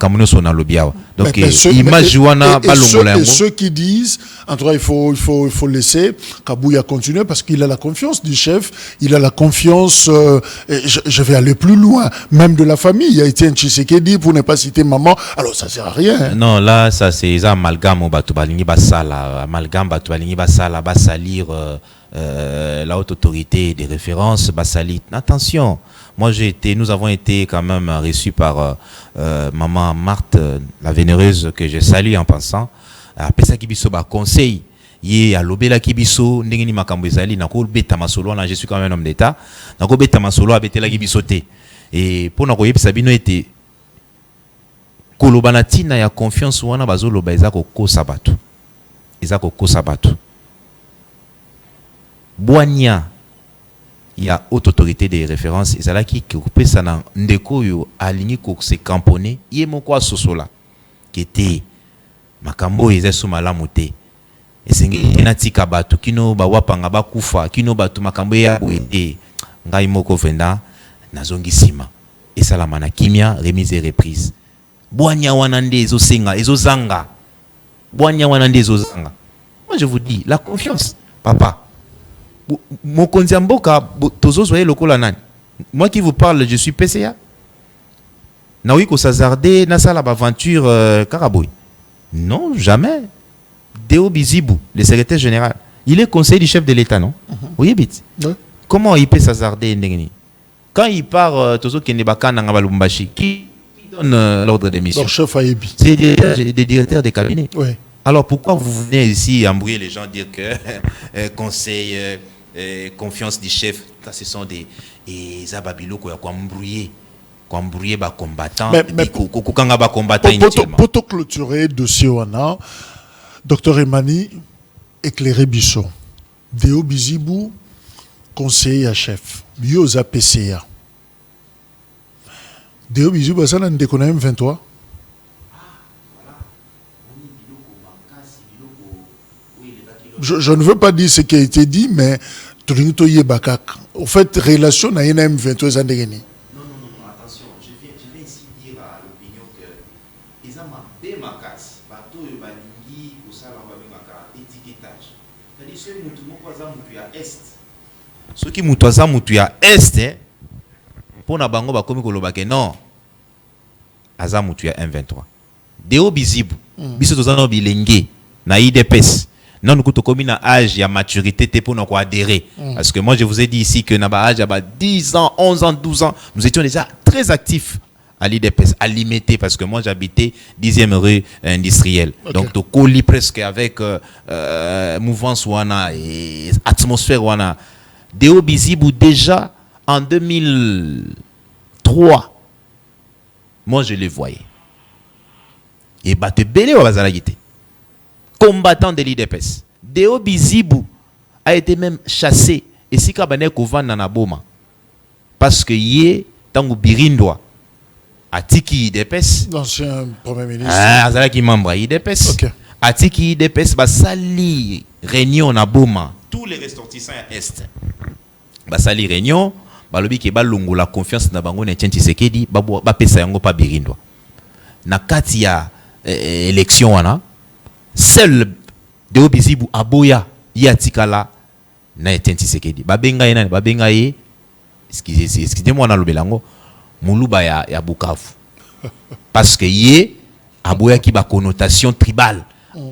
Speaker 2: ceux qui disent, en tout cas, il faut laisser Kabouya continuer parce qu'il a la confiance du chef, il a la confiance, je vais aller plus loin, même de la famille. Il y a été un Tshisekedi pour ne pas citer maman, alors ça sert à rien. Hein.
Speaker 3: Non, là, ça c'est amalgame au Batubalingi Basala, amalgame Batubalingi Basala, Basalir, la haute autorité des références, Basalit. Attention. Moi, nous avons été quand même reçus par maman Marthe, la vénéreuse que je salue en passant. Après ça, Kibiso, conseil. Yé à l'obéla Kibiso, n'engeni makambo ezali, nako beta masolo, je suis quand même un homme d'État. Nako beta masolo, abete la Kibisote. Et pour nako yep sabino était kolobanatina ya confiance wana bazolo ba ezako ko sabatu. Ezako ko sabatu. Boania. Il y a haute autorité des références et c'est là qui occupait ça dans ndeko yo aligné ko se camponné yé moko sosola qui était makambo ezesu malamu te esengi enatika batu kino ba wapanga bakufa kino batu makambo ya ete ngai moko venda nazongisima et ça la mana kimia remise et reprise boanya wanande ezosenga ezozanga boanya wanande ezozanga. Moi je vous dis la confiance papa. Moi qui vous parle, je suis PCA. Naoui ko sazardé na sala aventure Karaboui. Non, jamais. Deo Bizibou, le secrétaire général, il est conseiller du chef de l'État, non? Oui, bit. Comment il peut s'hazarder ndengeni? Quand il part Tozo Kenebaka na Ngabalumbashi, qui donne l'ordre de mission? C'est des directeurs de cabinet. Oui. Alors pourquoi vous venez ici embrouiller les gens, dire que conseil, confiance du chef, ça ce sont des ababilo qui ont embrouillé les combattants,
Speaker 2: pour clôturer dossier wana, Dr Emani éclairé Bisso, Deo Bizibou, conseiller à chef, Bioza PCA. Deo Bizibou, ça n'a pas M23. Je ne veux pas dire ce qui a été dit, mais au fait, relation à M23 ans.
Speaker 3: Non, attention, je viens ici dire à l'opinion que ils ont ma makas, bateau et balingi, pour ça, on va faire étiquetage. C'est-à-dire, ceux qui sont à est, ceux qui sont à est, pour na bango ba komi kolobake non, azamutu ya M23. Deo Bizibou, biso tozana bilenge na IDPS. Non, nous avons un âge et maturité pour nous adhérer. Parce que moi, je vous ai dit ici que nous avons âge 10 ans, 11 ans, 12 ans. Nous étions déjà très actifs à l'IDPS, à limiter, parce que moi, j'habitais 10e rue industrielle. Okay. Donc, tu collis presque avec mouvance wana et atmosphère wana. Deo Bizibou, déjà en 2003, moi, je les voyais. Et batte belé wa bazalagité. Combattant de l'IDPS. Deo Bizibou a été même chassé. Et si Kabane Kouvan Nanaboma. Parce que yé, tango Birindwa, a tiki IDPS.
Speaker 2: L'ancien premier ministre.
Speaker 3: Azala qui membre IDPS. Okay. A tiki IDPS, sali réunion na Boma. Tous les ressortissants à Est. Sali réunion, balobi ke balungu la confiance na bango na Tshisekedi, ba pesa yango pa Birindwa. Na kati ya élection wana. Seul Deo Bizibou aboya yatikala na Tshisekedi. Babenga yena babenga ye excusez-moi na lobelango muluba ya Bukavu. Parce que yé aboya ki ba connotation tribale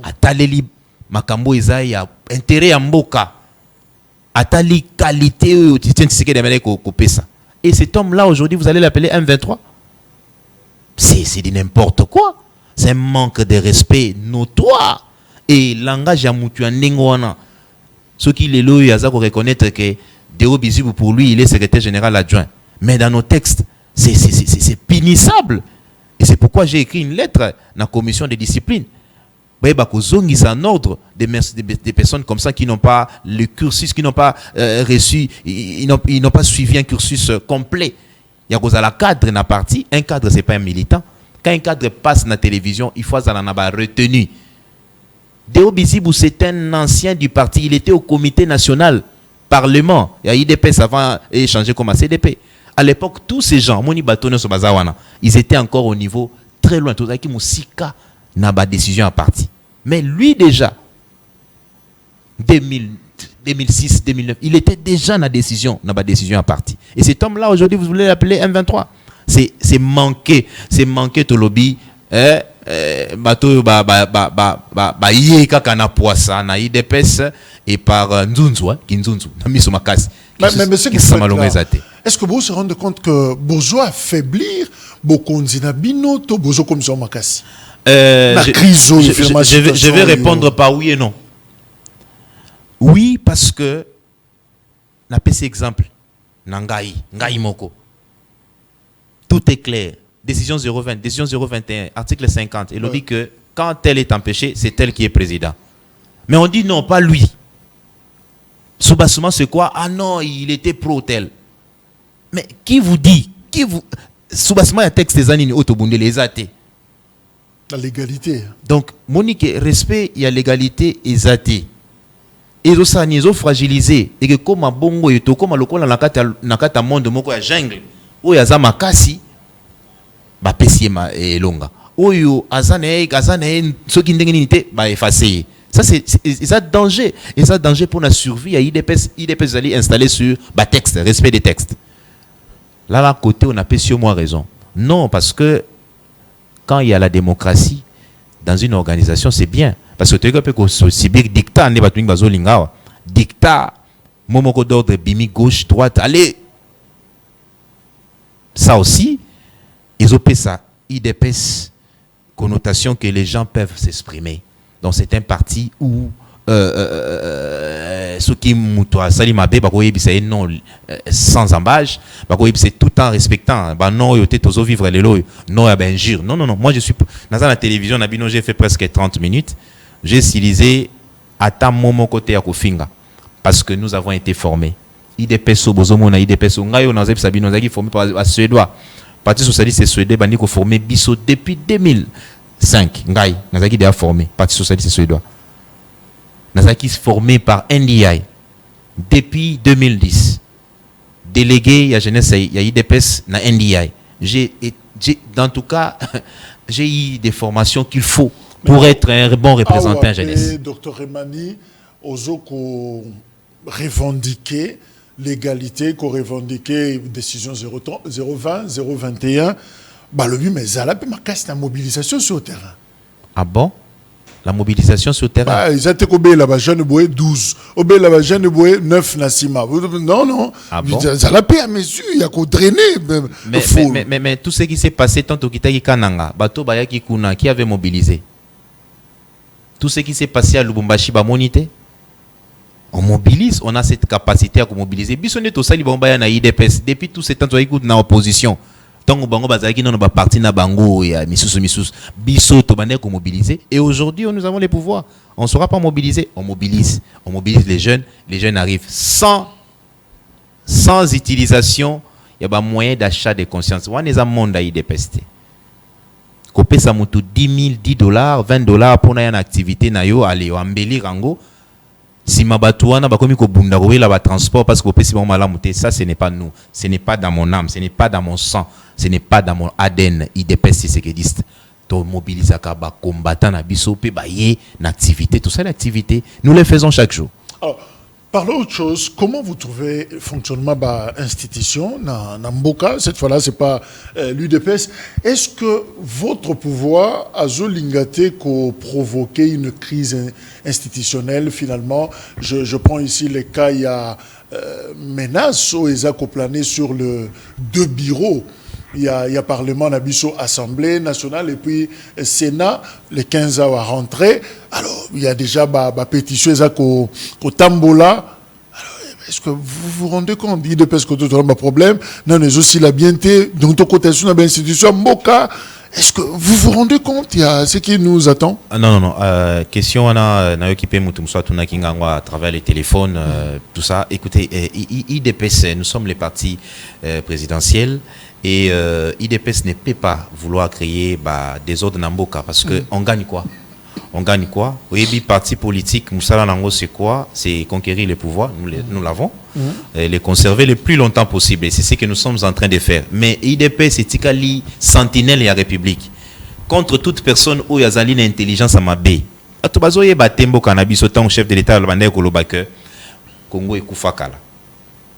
Speaker 3: ataleli makambo eza ya intérêt ya mboka atali qualité et cet homme là aujourd'hui vous allez l'appeler M23. C'est de n'importe quoi. C'est un manque de respect notoire. Et langage ya mutu ya ndengwana. Ce qui est là, il faut reconnaître que Deo Bizibu, pour lui, il est secrétaire général adjoint. Mais dans nos textes, c'est punissable. Et c'est pourquoi j'ai écrit une lettre dans la commission de discipline. Ils sont en ordre des personnes comme ça qui n'ont pas le cursus, qui n'ont pas reçu, ils n'ont pas suivi un cursus complet. Il y a un cadre dans la partie. Un cadre, ce n'est pas un militant. Quand un cadre passe dans la télévision, il faut avoir retenu. Deo Bizibu, c'est un ancien du parti. Il était au comité national, parlement. Il y a IDPS avant et changé comme CDP. À l'époque, tous ces gens, ils étaient encore au niveau très loin. Tout ça qui musika n'a pas décision à parti. Mais lui déjà, 2006, 2009, il était déjà dans la décision, n'a pas décision à parti. Et cet homme-là, aujourd'hui, vous voulez l'appeler M23. C'est manqué tout lobby. Bato yé kaka na poissa na IDPS et par Nzunzu Kinzunzu na miso makasi.
Speaker 2: Mais c'est est-ce que vous se rendez compte que besoin affaiblir Bokondina Bino to bozo comme ça makasi?
Speaker 3: Je vais répondre par oui et non. Oui parce que na PC exemple Nangai Moko. Tout est clair. Décision 020, décision 021, article 50. Et l'on dit que quand tel est empêché, c'est tel qui est président. Mais on dit non, pas lui. Soubassement, c'est quoi? Ah non, il était pro-tel. Mais qui vous dit? Soubassement, il y a texte des années autobundé les athées.
Speaker 2: La légalité.
Speaker 3: Donc, Monique, respect, il y a légalité et athées. Et ça, ils ont fragilisé. Et que comme un bongo et tout, comme le nakata monde, moko ya jungle, où il y a Zamakasi, ba pesima et longa oyo azane ce qui ndengeni ba effacer ça c'est danger et ça danger pour la survie à IDPS aller installer sur ba texte respect des textes là côté on a pas sur moi raison non parce que quand il y a la démocratie dans une organisation c'est bien parce que tu peux que subir dictat ne ba twing bazolinga dictat momoko d'ordre bimi gauche droite allez ça aussi ils ont ça, IDPS, connotation que les gens peuvent s'exprimer. Donc c'est un parti où ceux qui moutoient Salimabé, c'est non sans embâche, c'est tout en respectant. Non, il y a vivre les lois, non, il y a injure. Non, moi je suis dans la télévision, j'ai fait presque 30 minutes. J'ai stylisé à ta moment côté à Kofinga parce que nous avons été formés. IDPS, Bozomona, IDPS, Ngayo, nous avons été formés par Suédois. Parti socialiste suédois bandi ko formé biso depuis 2005 ngai nazaki déjà formé Parti socialiste suédois nazaki formé par NDI depuis 2010 délégué ya jeunesse ya IDPS na NDI j'ai dans tout cas j'ai eu des formations qu'il faut pour être un bon représentant jeunesse.
Speaker 2: Docteur Remani ozoko revendiquer l'égalité qu'on revendiquait décision 020, 021, bah le but mais ça là ma casse la mobilisation sur le terrain.
Speaker 3: Ah bon? La mobilisation sur le terrain.
Speaker 2: Ah, ils étaient obéis là-bas, jeune boy 12, obéis là-bas, jeune boy 9 Nassima. Non.
Speaker 3: Ah bon?
Speaker 2: Ça l'a payé à mesure, il y a qu'au drainer.
Speaker 3: Mais tout ce qui s'est passé tant au Kitaki Kananga, Bato Bayaki Kuna, qui avait mobilisé? Tout ce qui s'est passé à Lubumbashi, Bamonité? On mobilise, on a cette capacité à mobiliser. Bisonne to sali bomba na IDPS depuis tout ce temps to écoute na opposition. Tant bango bazaki non ba parti na bango ya misusu biso to bané ko mobiliser et aujourd'hui nous avons les pouvoirs. On ne saura pas mobiliser, on mobilise les jeunes arrivent sans utilisation, il y a pas moyen d'achat de conscience. On est un monde à IDPS. Kopé ça mutu $10,000, $10, $20 pour une activité na yo aller embellir rango. Si ma batouana bakomi ko bunda ko la ba transport parce que pesi bon malamuté ça ce n'est pas nous, ce n'est pas dans mon âme, ce n'est pas dans mon sang, ce n'est pas dans mon ADN IDPS c'est que dit to mobiliser ka ba combattant na biso pe ba yé na activité tout ça l'activité nous les faisons chaque jour.
Speaker 2: Alors Parlons autre chose. Comment vous trouvez le fonctionnement de l'institution dans Mboka? Cette fois-là, ce n'est pas l'UDPS. Est-ce que votre pouvoir a lingate qu'au provoqué une crise institutionnelle finalement? Je prends ici les cas, il y a menace aux plané sur le deux bureaux. Il y a Parlement, Nabiso, Assemblée nationale et puis Sénat, les 15 ans à rentrer. Alors, il y a déjà ma pétition au Tambola. Alors, est-ce que vous vous rendez compte? Il parce que tout un problème. Non, mais aussi la bienté, donc ton côté sur l'institution, Moka. Est-ce que vous vous rendez compte? Il y a ce qui nous attend?
Speaker 3: Non. Question, on a occupé à travers les téléphones, tout ça. Écoutez, IDPS, nous sommes les partis présidentiels. Et IDPS ne peut pas vouloir créer des ordres Namboka parce qu'on gagne quoi? On gagne quoi? Oui, parti politique, Moussala Nango, c'est quoi? C'est conquérir le pouvoir, nous l'avons, les conserver le plus longtemps possible. Et c'est ce que nous sommes en train de faire. Mais IDPS, c'est Tikali, sentinelle et la République. Contre toute personne où il y a une intelligence à ma baie. Atobazo ye batembo cannabis autant chef de l'État, le bandé Kolobake, Congo et Koufakala.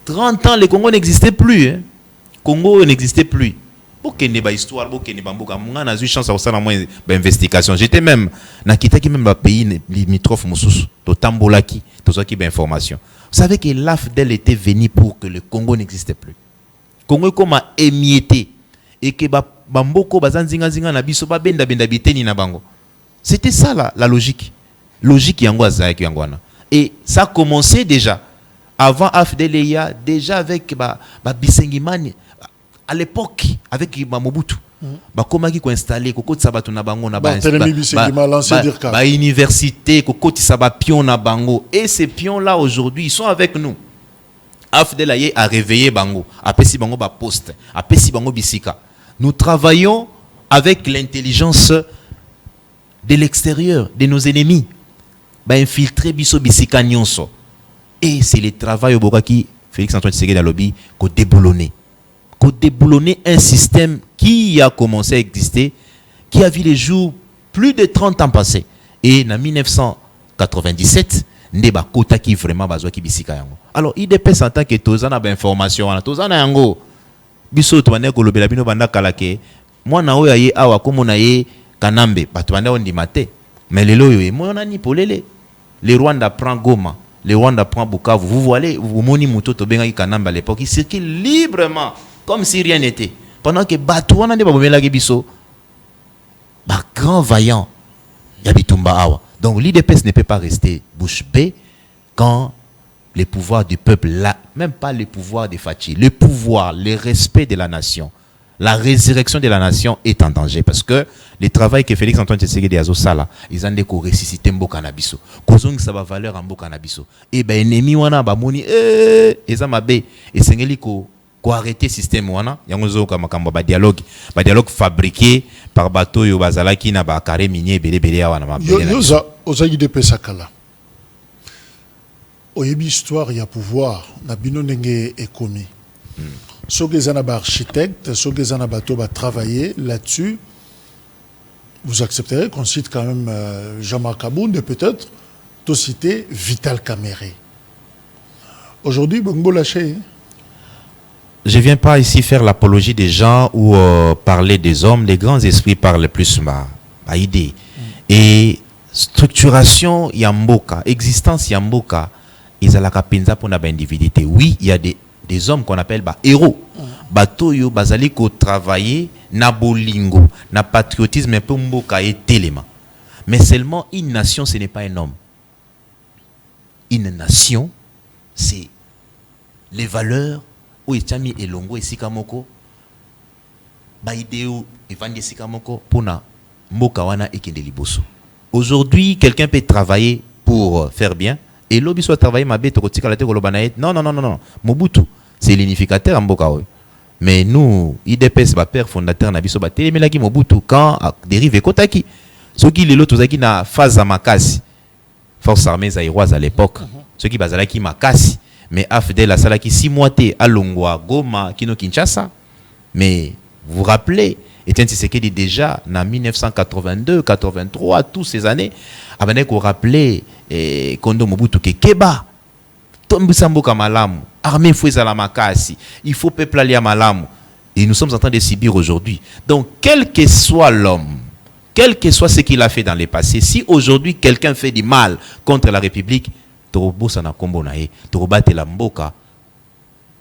Speaker 3: 30 ans, le Congo n'existait plus, hein. Congo n'existait plus. Pour qu'il n'y ait pas d'histoire, pour qu'il n'y ait pas de chance à faire une investigation. J'étais même dans le pays limitrophe, au Tambolaki, tout ça qui est information. Vous savez que l'AFDEL était venu pour que le Congo n'existait plus. Le Congo est comme émietté. Et que Bamboko, Bazanzinga, Nabiso, Benda, Biteni, Nabango. C'était ça la logique. Logique Yangwana. Et ça a commencé déjà. Avant AFDEL, déjà avec Bisengimani. À l'époque, avec Mobutu, comment qui installé, Koko Tsabato na bango na université, Koko Tsaba pion na bango. Et ces pions-là aujourd'hui, ils sont avec nous. AFDEL a réveillé bango, a pesi bango ba poste, a pesi bango bisika. Nous travaillons avec l'intelligence de l'extérieur, de nos ennemis, infiltrer biso bisika nyonso. Et c'est le travail au Bokaki, Félix Antoine Tshisekedi a lobby, qu'on déboulonner. Qu'on déboulonner un système qui a commencé à exister, qui a vu les jours plus de 30 ans passés. Et en 1997, Ndeba Kota qui vraiment besoin qui bisika yango. Alors, il dépend en tant que tozana ba information, tozana yango. Biso twane ko lobela bino banda kalake. Moi na oya ye awa komo na ye kanambe, batwanda on dimate. Mais lelo yo moi na ni polele. Le Rwanda prend Goma. Le Rwanda prend Bukavu. Vous voyez, vous moni muto to benga kanamba à l'époque, il circule librement comme si rien n'était. Pendant que Batouana ne babomela biso, grand vaillant, yabitumba awa. Donc l'IDPS ne peut pas rester bouche bée quand les pouvoirs du peuple, là, même pas les pouvoirs des Fachi, le pouvoir, le respect de la nation, la résurrection de la nation est en danger. Parce que le travail que Félix Antoine Tshisekedi a Sala, ils ont dit qu'on ressuscite Mboka Nabiso. Qu'on ça va valeur en Mboka Nabiso. Et ben ennemi wana ba moni et ça m'a bé et sengeli ko arrêter système wana yangozo ka makambo ba dialogue fabriqué par bateau yo bazalaki na ba carré minier belé ya wana mabé.
Speaker 2: Yoza ozayi de pesakala. Oyebi histoire ya pouvoir na bino ndenge ekomi. Ceux qui sont architectes, ceux qui sont travailler là-dessus, vous accepterez qu'on cite quand même Jean-Marc Kabound et peut-être tout citer Vital Kamere. Aujourd'hui, Bongo lâché.
Speaker 3: Je ne viens pas ici faire l'apologie des gens ou parler des hommes. Les grands esprits parlent plus ma idée. Et structuration Yamboka, existence Yamboka, ils ont la capinza pour l'individualité. Oui, il y a des hommes qu'on appelle héros. Batoyo bazali ko travailler na bolingo, na patriotisme pour mboka et téléma. Mais seulement une nation ce n'est pas un homme. Une nation c'est les valeurs où etami elongo esikamoko ba idéo evandi esikamoko pona mboka wana ekende liboso. Aujourd'hui, quelqu'un peut travailler pour faire bien et l'obi soit travailler ma bête kotika la te kolobanaet. Non. Mobutu c'est l'unificateur en Mboka. Mais nous, IDPS, père fondateur, Nabiso, Télémelaki Mobutu, quand dérive Kotaki. Ceux qui les lots, qui na phase à Makasi, force armée zaïroise à l'époque, ceux qui bazalaki Makasi, mais AFDEL la salaki 6 mois à Longwa, Goma, Kino Kinshasa. Mais vous vous rappelez, Etienne Tshisekedi déjà, en 1982, 83, tous ces années, avant qu'on rappelait Kondo Mobutu, Keba. tombisa mboka malamu, armée faut ezala makasi, il faut peuple aller à malamu. Et nous sommes en train de subir aujourd'hui. Donc, quel que soit l'homme, quel que soit ce qu'il a fait dans le passé, si aujourd'hui quelqu'un fait du mal contre la République, Torobosa na kombo na ye, Torobate la mboka,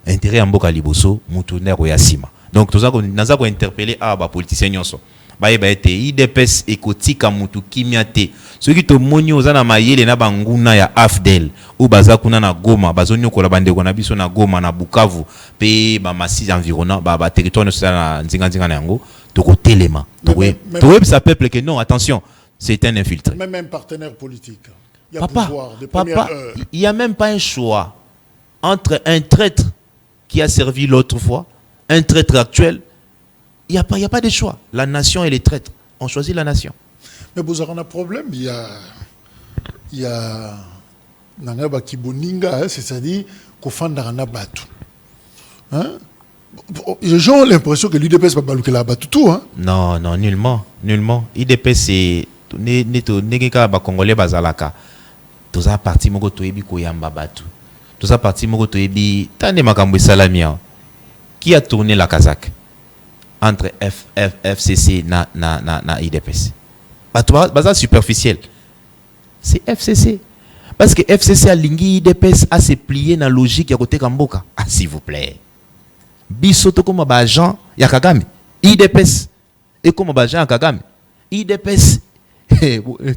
Speaker 3: intérêt mboka liboso, mutuner ou yasima. Donc, nous avons interpellé à ba politicien nyonso. Ba ete IDPS ekotika mutu kimiate. Ceux qui te moni ozana mayele na banguna ya AFDEL ou bazakuna na Goma, bazonyo kola bande kona biso na Goma na Bukavu, pe ba massis environnant, ba territoire na nzinga na yango, toko telema. Towe sa peuple que non, attention, c'est un infiltré.
Speaker 2: Même un partenaire politique. Il y a
Speaker 3: Papa,
Speaker 2: pouvoir de première heure.
Speaker 3: Il n'y a même pas un choix entre un traître qui a servi l'autre fois, un traître actuel. Il n'y a pas de choix. La nation et les traîtres. On choisit la nation.
Speaker 2: Mais vous avez un problème. Il y a Nangaba Kiboninga, c'est-à-dire qu'on fait un bateau. Les gens ont l'impression que l'UDPS va balouker la bateau tout. Hein?
Speaker 3: Non, nullement. l'UDPS, c'est. N'est-ce pas Congolais Bazalaka. Tous à partir moko toyebi koyamba batu. Tous à partir moko toyebi tande makambo salamia. Qui a tourné la Kazakh entre FCC na IDPS. Bazar superficiel. C'est FCC. Parce que FCC a lingi IDPS a se plié dans la logique à côté Kamboka. Ah, s'il vous plaît. Bisoto comme agent ya Kagame. IDPS. Et comme agent ya Kagame. IDPS.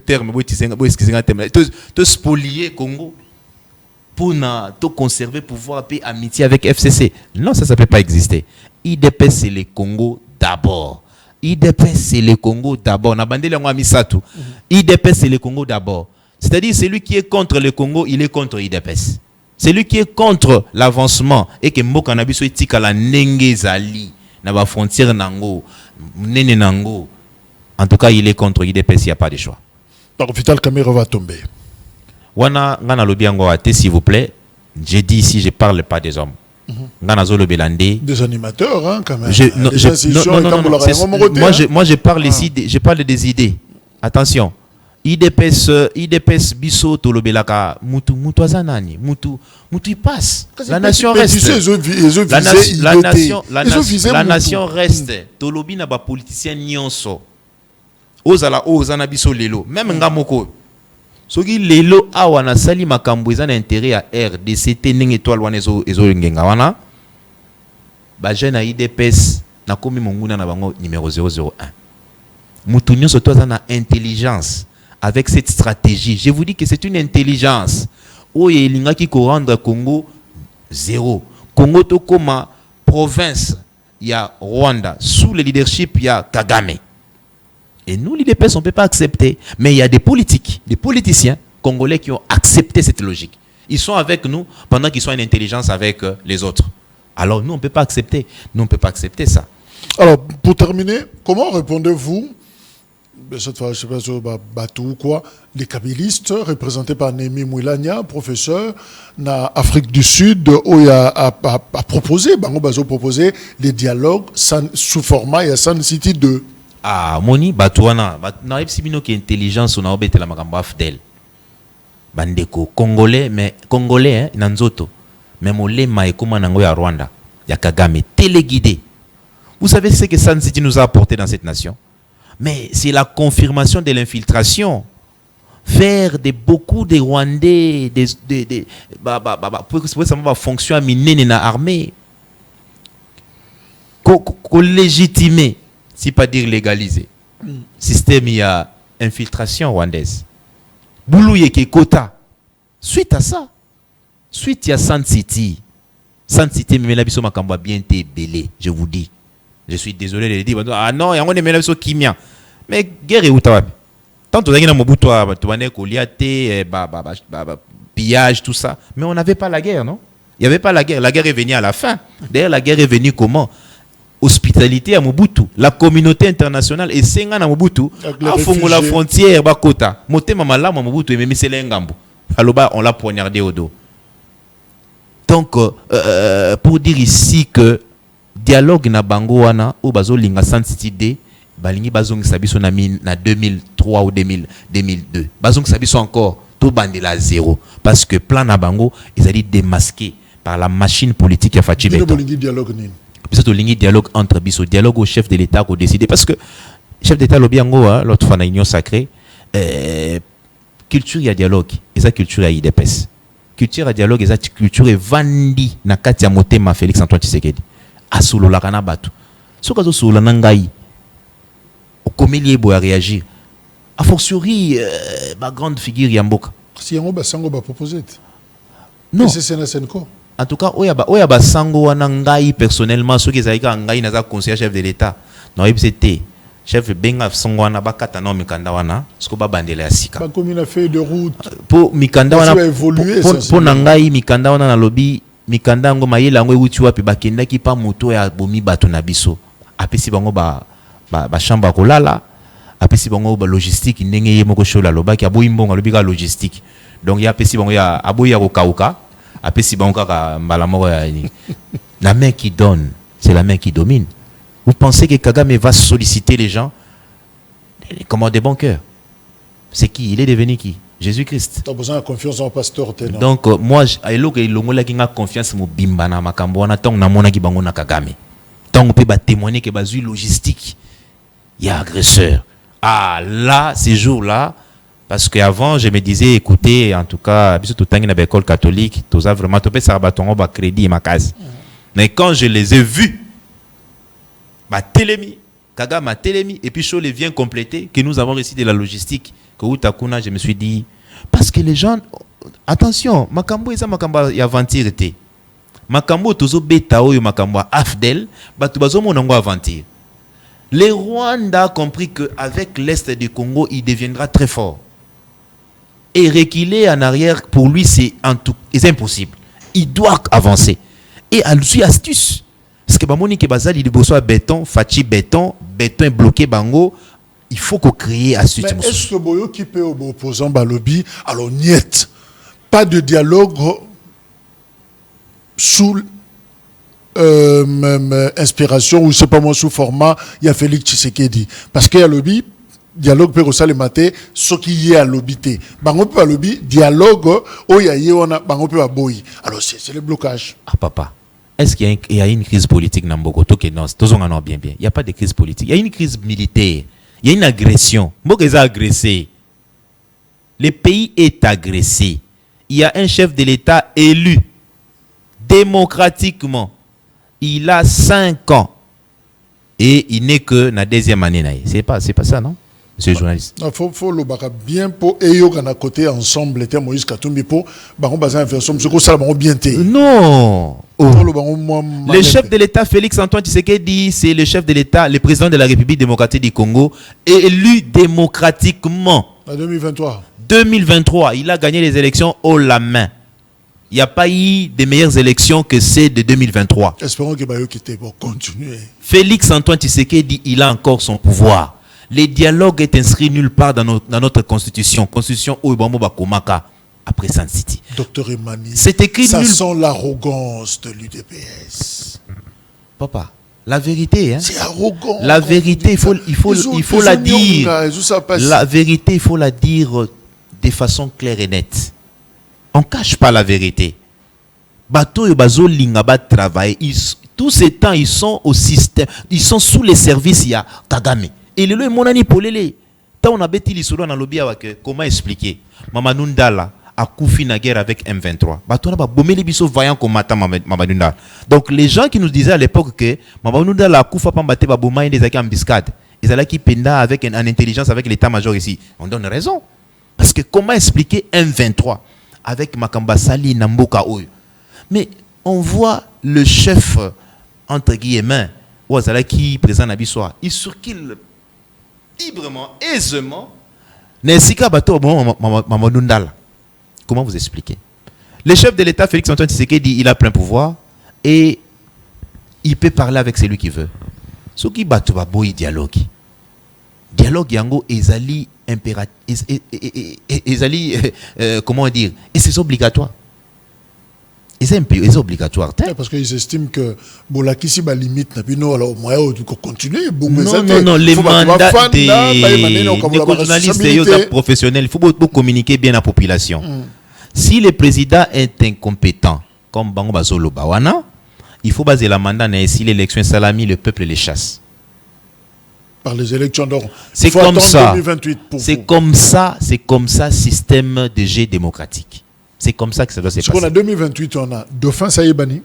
Speaker 3: Terme, te spolier Congo pour te conserver pouvoir et amitié avec FCC. Non, ça ne peut pas exister. IDPS, c'est le Congo d'abord. IDPS, c'est le Congo d'abord. IDPS, c'est le Congo d'abord. C'est-à-dire, celui qui est contre le Congo, il est contre IDPS. Celui qui est contre l'avancement et que Mboka Nabiso etika la nenge zali na ba frontière nango, nene nango. En tout cas, il est contre IDPS, il n'y a pas de choix.
Speaker 2: Donc, Vital Kamerhe va tomber.
Speaker 3: Wana ngana lobiango ate, s'il vous plaît. J'ai dit ici, je ne parle pas des hommes. Ngana zolo belande.
Speaker 2: Des animateurs, hein, quand même.
Speaker 3: Moi, je parle ici, je parle des idées. Attention. IDPS biso tolobelaka mutu azanani mutu il passe. La nation reste. La nation reste. Tolobi na ba politicien nyonso. Ozana biso lelo. Même ngamoko. Soki lelo awa na sali makambo eza na intérêt à RDC teneng étoile wana ezo ngenga wana. Ba jeune IDPS na komi monguna na bango numéro 001. Mutu nyonso to azana intelligence. Avec cette stratégie, je vous dis que c'est une intelligence. Où il y a qui rendre Congo zéro. Congo to comme province, il y a Rwanda. Sous le leadership, il y a Kagame. Et nous, l'IDPS, on ne peut pas accepter. Mais il y a des politiques, des politiciens congolais qui ont accepté cette logique. Ils sont avec nous pendant qu'ils sont en intelligence avec les autres. Alors nous, on ne peut pas accepter. Nous, on ne peut pas accepter ça.
Speaker 2: Alors, pour terminer, comment répondez-vous cette fois, je ne sais pas si Batou ou quoi, les kabylistes représentés par Némi Mouilania, professeur en Afrique du Sud, où il a proposé, proposé les dialogues sous format et San City 2.
Speaker 3: Ah, Moni, Batouana, na epsibino qui intelligence on a obété la makambo afdel. Bandeko congolais, mais congolais nanzoto. Mais molema et comment nango ya Rwanda, ya Kagame téléguidé. Vous savez ce que San City nous a apporté dans cette nation? Mais c'est la confirmation de l'infiltration. Faire beaucoup de Rwandais, pour ça va fonctionner à miner dans l'armée. Légitimer, si pas dire légaliser. Système, il y a infiltration rwandaise. Boulouye qui quota. Suite à ça, suite à San City, mais la biso makamba bien été belé, je vous dis. Je suis désolé de le dire. Ah non, il y a un élément de kimia. Mais guerre est où t'as? Tant que tu as Mobutu, tu as Koliate, pillage, tout ça. Mais on n'avait pas la guerre, non? Il n'y avait pas la guerre. La guerre est venue à la fin. D'ailleurs, la guerre est venue comment? Hospitalité à Mobutu. La communauté internationale et Sengan à Mobutu. À Fongo la frontière, Bakota. Motema Malama Mobutu et Mémé Ngambo. Alors, on l'a poignardé au dos. Donc, pour dire ici que dialogue na bango wana ou bazo linga San City D balingi bazong sabiso na 2003 ou 2002 bazong sabiso encore tout bandela à zéro parce que plan na bango ils allaient démasqué par la machine politique à Fachi Beton. Biso lingi dialogue entre biso dialogue au chef de l'État qui décider parce que chef d'État lobiango l'autre fois na union sacrée culture ya dialogue et ça culture ya IDPS culture ya dialogue et ça culture est vandi na kati ya motema Félix Antoine Tshisekedi asolola kana batu soka zo solola na ngai comment il a réagir a fortiori ma grande figure Yamboka
Speaker 2: si yango basango ba proposer
Speaker 3: non
Speaker 2: c'est Senko
Speaker 3: en tout cas oya ba sango wana ngai personnellement ceux qui zaika ngai naza conseiller chef de l'État non c'était chef benga sango wana bakata na mikanda wana siko ba bandela ya sika
Speaker 2: ba comme une feuille de route
Speaker 3: pour mikanda wana pour na ngai mikanda wana na lobby mikanda ngo mayela ngo euti wapi bakendaki pa moto ya bomi bato na biso apesi bango ba chambre kolala apesi bango ba logistique ndenge ye moko shola lobaki aboyi mbonga lobika logistique donc ya apesi bango ya aboyi ya kokauka apesi bango kaka mbala moko ya ni la main qui donne c'est la main qui domine. Vous pensez que Kagame va solliciter les gens comme des bons cœurs? C'est qui? Il est devenu qui? Jésus-Christ.
Speaker 2: Tu as besoin de confiance en pasteur Ténon.
Speaker 3: Donc moi il a confiance mo bimba na makambo wana tong na mona ki bango na Kagame. Tant on peut témoigner que bazu logistique il y a agresseur. Ah là ces jours-là parce qu'avant je me disais écoutez en tout cas biso tout tangi na école catholique tout ça vraiment topé ça batongo ba crédit ma case. Mais quand je les ai vus ma télémi Kagame ma télémi et puis Chole vient compléter que nous avons réussi de la logistique que utakuna je me suis dit parce que les gens attention makambo eza makambo ya aventure makambo tozo beta oyo makambo afdel batu bazomona ngo aventure. Le Rwanda a compris que avec l'est du Congo il deviendra très fort et reculer en arrière pour lui c'est impossible. Il doit avancer et à lui astuce parce que bamoni ke bazali liboso béton fachi béton est bloqué bango il faut qu'on crée astuce.
Speaker 2: Mais est-ce que boyo qui peut opposant balobi alors niet pas de dialogue sous inspiration ou c'est pas moi sous format il y a Félix Tshisekedi parce qu'il y a lobby dialogue peut aussi le mater ce qui est à lobité bango peut lobby dialogue o ya yona bango peut boy alors c'est le blocage.
Speaker 3: Ah papa est-ce qu'il y a une crise politique dans Mboko to que non bien il y a pas de crise politique il y a une crise militaire il y a une agression Mboko est agressé le pays est agressé il y a un chef de l'État élu démocratiquement il a 5 ans et il n'est que na deuxième année c'est pas ça non monsieur le journaliste.
Speaker 2: Il faut le bien pour et à côté ensemble était Moïse Katumbi pour baron bazin version ce que ça va bien té.
Speaker 3: Non. Le chef de l'État Félix Antoine Tshisekedi c'est le chef de l'État le président de la République démocratique du Congo élu démocratiquement
Speaker 2: en
Speaker 3: 2023 il a gagné les élections haut la main. Il n'y a pas eu de meilleures élections que celles de 2023.
Speaker 2: Espérons que Bayo quitte pour continuer.
Speaker 3: Félix Antoine Tshisekedi il a encore son pouvoir. Le dialogue est inscrit nulle part dans notre constitution. Constitution Oubambo Bakomaka après San City.
Speaker 2: Docteur Emani,
Speaker 3: c'est écrit
Speaker 2: ça sent l'arrogance de l'UDPS.
Speaker 3: Papa, la vérité, hein?
Speaker 2: C'est arrogant.
Speaker 3: La vérité, il faut la dire. La vérité, il faut la dire de façon claire et nette. On ne cache pas la vérité. Bato et Bazo Lingaba travaillent. Tous ces temps, ils sont au système. Ils sont sous les services. Il y a Kagame. Et le mon ami Polele. Tant on a bêti l'histoire dans le lobby avec comment expliquer. Mamadou Ndala a couffé la guerre avec M23. Bato n'a pas bombé les bisous vaillants comme Mamadou Ndala. Donc les gens qui nous disaient à l'époque que Mamadou Ndala a couffé pas battre Baboma et des acquis en biscade. Ils allaient qui penda avec en intelligence avec l'état-major ici. On donne raison. Parce que comment expliquer M23 avec Makamba Sali Namboka Oyo. Mais on voit le chef entre guillemets Ouazala qui présente à Bissoa. Il circule librement, aisément. Nesika Bato Mamadou Ndala. Comment vous expliquez? Le chef de l'État Félix Antoine Tshisekedi il a plein pouvoir et il peut parler avec celui qui veut. Ce qui Bato Baboy dialogue. Dialogue yango ezali impératif ezali comment dire et c'est obligatoire C'est obligatoire.
Speaker 2: Parce qu'ils estiment que Bolakisi ba limite, alors moi on continuer.
Speaker 3: Non, les mandats des journalistes et professionnels, il faut beaucoup communiquer bien à la population. Si le président est incompétent, comme Bango Bazolo Bawana, il faut baser la mandat, si l'élection est salami, le peuple les chasse.
Speaker 2: Par les élections d'or.
Speaker 3: C'est comme ça. C'est comme ça, système de jeu démocratique. C'est comme ça que ça doit se passer.
Speaker 2: Parce qu'on a 2028, on a Dauphin Saïbani.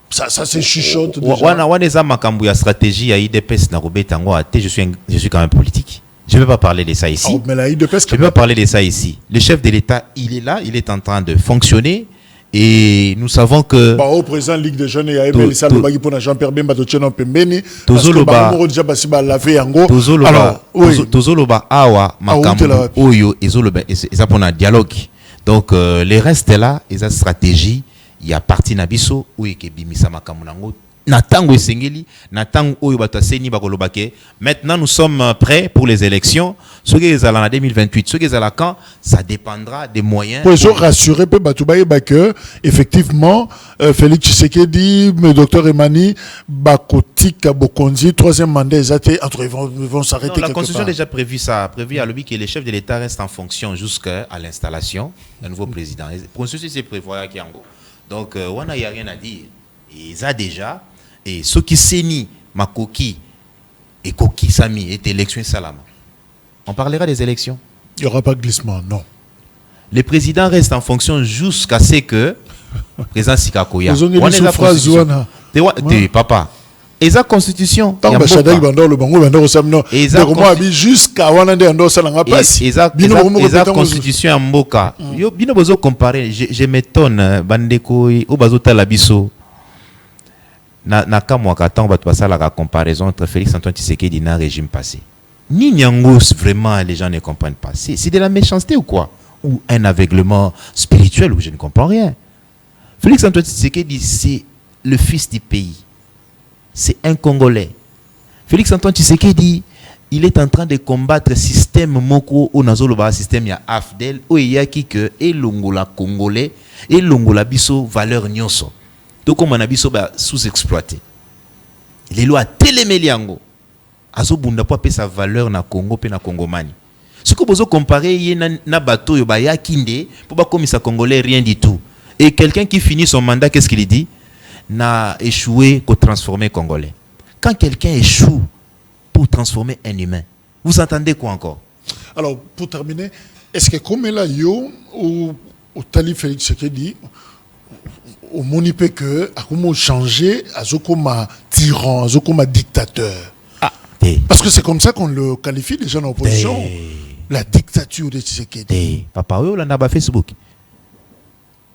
Speaker 2: Ça c'est chuchote déjà.
Speaker 3: On a stratégie à IDPS je suis quand même politique. Je ne vais pas parler de ça ici.
Speaker 2: Mais la IDPS,
Speaker 3: je ne vais pas parler de ça ici. Le chef de l'État, il est là, il est en train de fonctionner. Et nous savons que
Speaker 2: au président Ligue des jeunes, il y a Melissa Lobagi pour Jean-Pierre Bemba de Tchenon Pembeni.
Speaker 3: Tozoloba Awa Makambu Oyo Ezoloba et pour un dialogue. Donc les restes là, ils ont stratégie. Il y a parti Nabiso où il y a Bimisa Makamunango. Maintenant, nous sommes prêts pour les élections. Ce qui est en 2028, ce qui est à la quand, ça dépendra des moyens.
Speaker 2: Pour rassurer que effectivement, Félix Tshisekedi, le docteur Emani, Bakotika Bokonzi, troisième mandat, ils vont s'arrêter.
Speaker 3: La Constitution a déjà prévu ça, a prévu à l'objet que les chefs de l'État restent en fonction jusqu'à l'installation d'un nouveau président. La Constitution c'est prévoit qu'il y a en gros. Donc, on n'a rien à dire. Ils ont déjà. Et ceux qui s'énient, Makoki et Koki Sami, est élection Salama. On parlera des élections.
Speaker 2: Il n'y aura pas de glissement, non.
Speaker 3: Le président reste en fonction jusqu'à ce que le président Sikakoya. Papa. Et la constitution. La constitution en Mboka. Je m'étonne, Bandeko, Obazuta Labiso. Na kamwaka tant va passer la comparaison entre Félix Antoine Tshisekedi et le régime passé. Ni Nyangos, vraiment, les gens ne comprennent pas. C'est de la méchanceté ou quoi? Ou un aveuglement spirituel où je ne comprends rien. Félix Antoine Tshisekedi, c'est le fils du pays. C'est un Congolais. Félix Antoine Tshisekedi, il est en train de combattre le système Moko ou Nazoloba, système ya AFDEL, ou il y a qui que, et l'ongola Congolais, et l'ongola biso valeur nyonso. Donc, comme on a vu sous-exploité. Les lois téléméliango. Azo bunda pas sa valeur na Congo pe na Congomani. Ce que vous comparez, il y a na bateau ya kinde pour pas comme ça congolais rien du tout. Et quelqu'un qui finit son mandat, qu'est-ce qu'il dit? N'a échoué qu'au transformer congolais. Quand quelqu'un échoue pour transformer un humain, vous entendez quoi encore?
Speaker 2: Alors, pour terminer, est-ce que comme là yo ou Tali Félix Tshisekedi au monipe que a comment changer à Zokoma tyran, à Zokoma dictateur. Parce que c'est comme ça qu'on le qualifie déjà en opposition. La dictature de Tshisekedi.
Speaker 3: Papa oui, on a Facebook.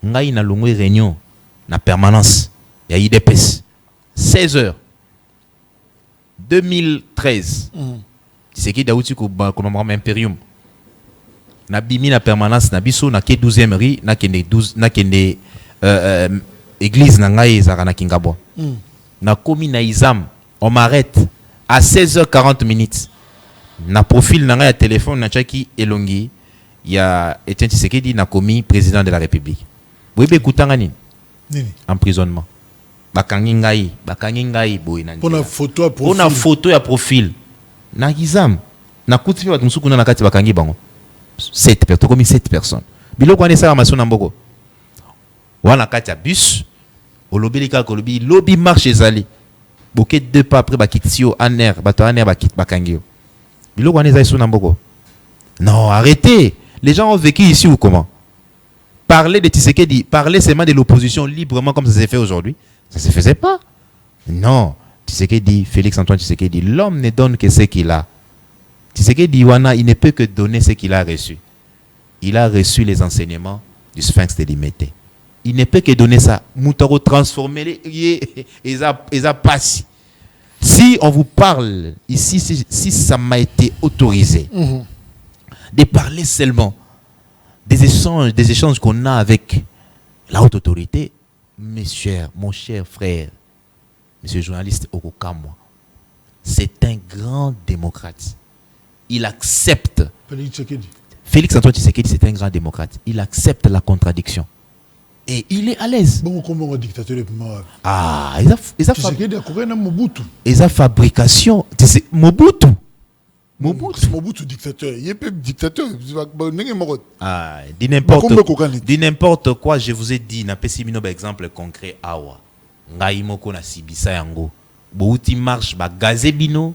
Speaker 3: Ngai na longwe réunion na permanence. Il y a IDPS 16h 2013. Tshisekedi a outi ko Imperium. Na bimi na permanence na biso na ke 12e ri na kende 12 na kende église nangaye Zarana Kingabo. Na komi na Izam, on m'arrête à 16h40 minutes. Na profil nangaye à téléphone na chaki elongi, il y a Etienne Tshisekedi na komi président de la République. Vous avez écouté emprisonnement. Bakangi ngai boy na.
Speaker 2: Pour la photo à profil.
Speaker 3: Pour la photo à profil. Na Izam, na kuti ba tumusuku na kati bakangi bango. 7 personnes, comme 7 personnes. Biloko ane sa maso na mboko. Wana katia bus olobelika kolobi lobby marche ezali boké 2 pas après bakitio aner bato aner bakangio biloko wana ezali sona mboko. Non, arrêtez. Les gens ont vécu ici ou comment? Parler de Tshisekedi, parler seulement de l'opposition librement comme ça s'est fait aujourd'hui, ça se faisait pas. Non, Tshisekedi, Félix Antoine Tshisekedi, l'homme ne donne que ce qu'il a. Tshisekedi wana, il ne peut que donner ce qu'il a reçu. Il a reçu les enseignements du Sphinx de Limété. Il ne peut que donner ça. Moutaro transformer et ça passe. Si on vous parle ici, si ça m'a été autorisé de parler seulement des échanges qu'on a avec la haute autorité, mon cher frère, monsieur le journaliste Okokamwa, c'est un grand démocrate. Il accepte. Félix Antoine Tshisekedi, c'est un grand démocrate. Il accepte la contradiction. Et il est à l'aise.
Speaker 2: Bon, comment un dictateur est
Speaker 3: Ah,
Speaker 2: ils
Speaker 3: ont fabrication. C'est Mobutu.
Speaker 2: Mobutu dictateur. Il est dictateur.
Speaker 3: Ah, dis n'importe quoi, je vous ai dit, n'a pas si un exemple concret awa. Ngai moko na sibisa yango. Bouti marche ba gazebino.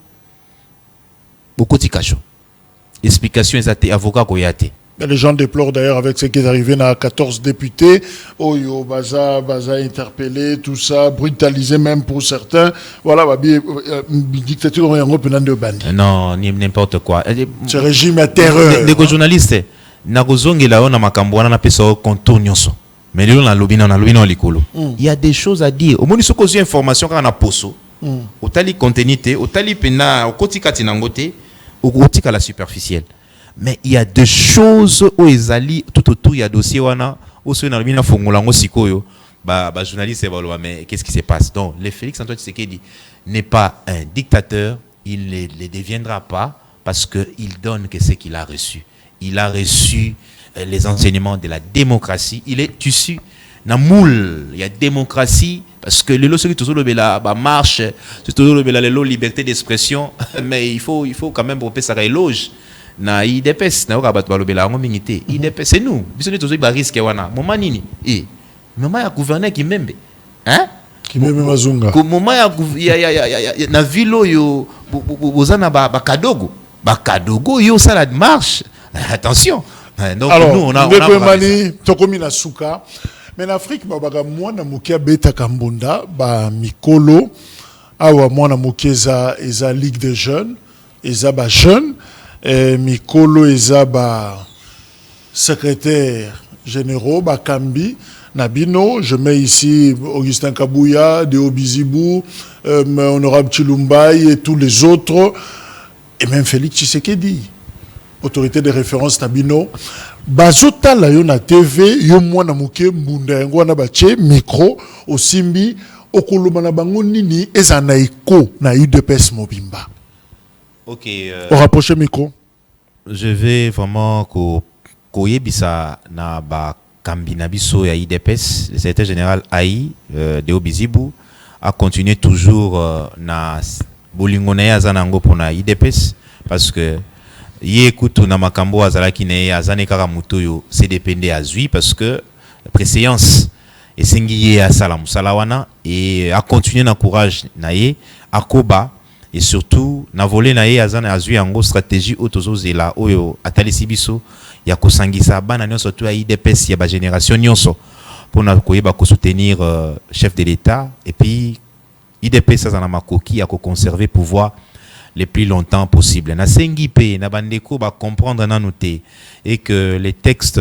Speaker 3: Bokoti kacho. Explication exacte avocat koyate.
Speaker 2: Les gens déplorent d'ailleurs avec ce qui est arrivé à 14 députés. Oyo, baza interpellé, tout ça, brutalisé même pour certains. Voilà, dictature de bandi.
Speaker 3: Non, n'importe quoi.
Speaker 2: Ce régime est terreur.
Speaker 3: Les journalistes, Nagozong et là, na makambouana na peso contour nyonso. Mais nous na lobina likolo. Il y a des choses à dire. Au moins, nous avons information quand on a poso. Au tali continuité, au tali pena, au kotikati nangote, au kotika la superficielle. Mais il y a des choses où ils allaient tout autour, il y a dossier wana, où ceux dans le mina fongolango sikoyo, journaliste mais qu'est-ce qui se passe? Donc, le Félix Antoine Tshisekedi n'est pas un dictateur, il ne le deviendra pas parce qu'il donne que ce qu'il a reçu. Il a reçu les enseignements de la démocratie, il est issu na moule, il y a démocratie parce que le lorsque toujours le marche, toujours le liberté d'expression, mais il faut quand même pour ça éloge. Na IDPS na oka bato balobela ngo mingité IDPS c'est nous biso ne tozo ba risque wana moment nini moment ya gouverner Kimembe
Speaker 2: Kimembe Mazunga
Speaker 3: moment ya na vilo yo bozana ba kadogo yo ça la marche attention donc
Speaker 2: alors,
Speaker 3: nous on a
Speaker 2: mani tokomi na suka mais en Afrique babaga mwana mukia beta kambunda ba mikolo awa mwana mukeza eza ligue des jeunes eza ba jeunes Mikolo Ezaba, secrétaire général, Bakambi, Nabino, je mets ici Augustin Kabouya, Deo Bizibou, Honorable Chilumbaï et tous les autres, et même Félix Tshisekedi, autorité de référence Nabino. Bazota la yo na TV, yo mwana muke mbunda yango na bache micro osimbi okoloma na bango nini ezana eko na UDPS mobimba.
Speaker 3: Ok.
Speaker 2: Au rapprocher micro.
Speaker 3: Je vais vraiment koyebisa na ba kambina biso ya IDPS, le secrétaire général AI Deo Bizibou a continué toujours na bolingona ya zanango pour na IDPS parce que ye kutu na makambo azalaki ne azane kaka mutoyo c'est dépendé à zui parce que préséance et singi ye asala musala wana et a continué na courage na ye akoba. Et surtout, na volé na ye azana azui en stratégie autozo zela oyo atalisi biso ya kosangisa bana nyonso to ya IDPS ya ba génération nyonso pour na koyeba ko soutenir chef de l'État et puis IDPS azana makoki ya ko conserver pouvoir le plus longtemps possible. Na sengi pe na bandeko ba comprendre na noter et que les textes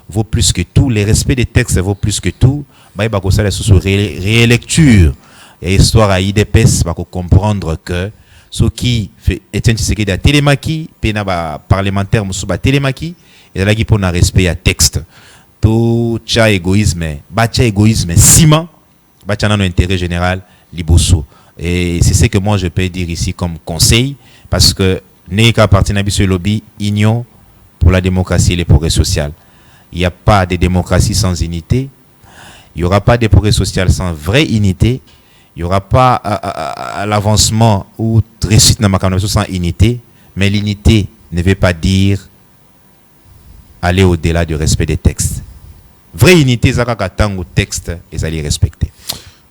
Speaker 3: vaut plus que tout, les respects des textes vaut plus que tout, ba ko sala sous rélecture. Et histoire à IDPS va comprendre que ce qui fait Etienne Tshisekedi à télémaki, pena parlementaire musuba télémaki, et là qui pour un respect à texte. Tout cha égoïsme, ciment, bacha non intérêt général liboso. Et c'est ce que moi je peux dire ici comme conseil parce que n'est-ce parti sur lobby union pour la démocratie et le progrès social. Il n'y a pas de démocratie sans unité. Il n'y aura pas de progrès social sans vraie unité. Il n'y aura pas à l'avancement ou réussite dans ma candidature sans unité, mais l'unité ne veut pas dire aller au-delà du respect des textes. Vraie unité, c'est quand texte et ça les respecter.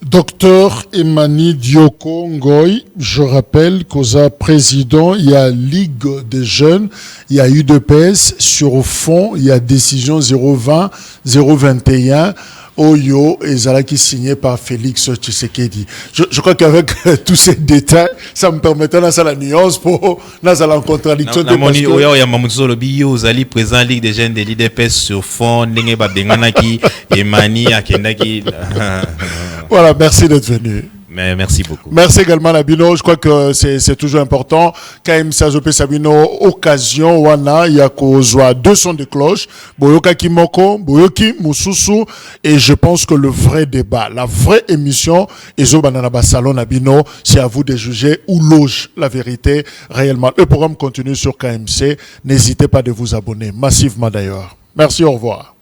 Speaker 2: Docteur Emani Dioko Ngoy, je rappelle qu'au président, il y a Ligue des jeunes, il y a UDPS, sur au fond, il y a décision 020, 021, Oyo et Zalaki signé par Félix Tshisekedi. Je crois qu'avec tous ces détails, ça me permettait dans la nuance pour dans la contradiction de
Speaker 3: parce que Oyo ya Mamoutso lobi yo zali président Ligue des jeunes de l'IDPS sur fond ndenge ba benganaki Emani akendaki.
Speaker 2: Voilà, merci d'être venu.
Speaker 3: Mais merci beaucoup.
Speaker 2: Merci également Nabino. Je crois que c'est toujours important. KM Sazope Sabino, occasion, wana, yako zoa 2 sons de cloche. Boyoka Kimoko, Boyoki, Mususu. Et je pense que le vrai débat, la vraie émission, Ezo Bananaba Salon Nabino, c'est à vous de juger où loge la vérité réellement. Le programme continue sur KMC. N'hésitez pas de vous abonner massivement d'ailleurs. Merci, au revoir.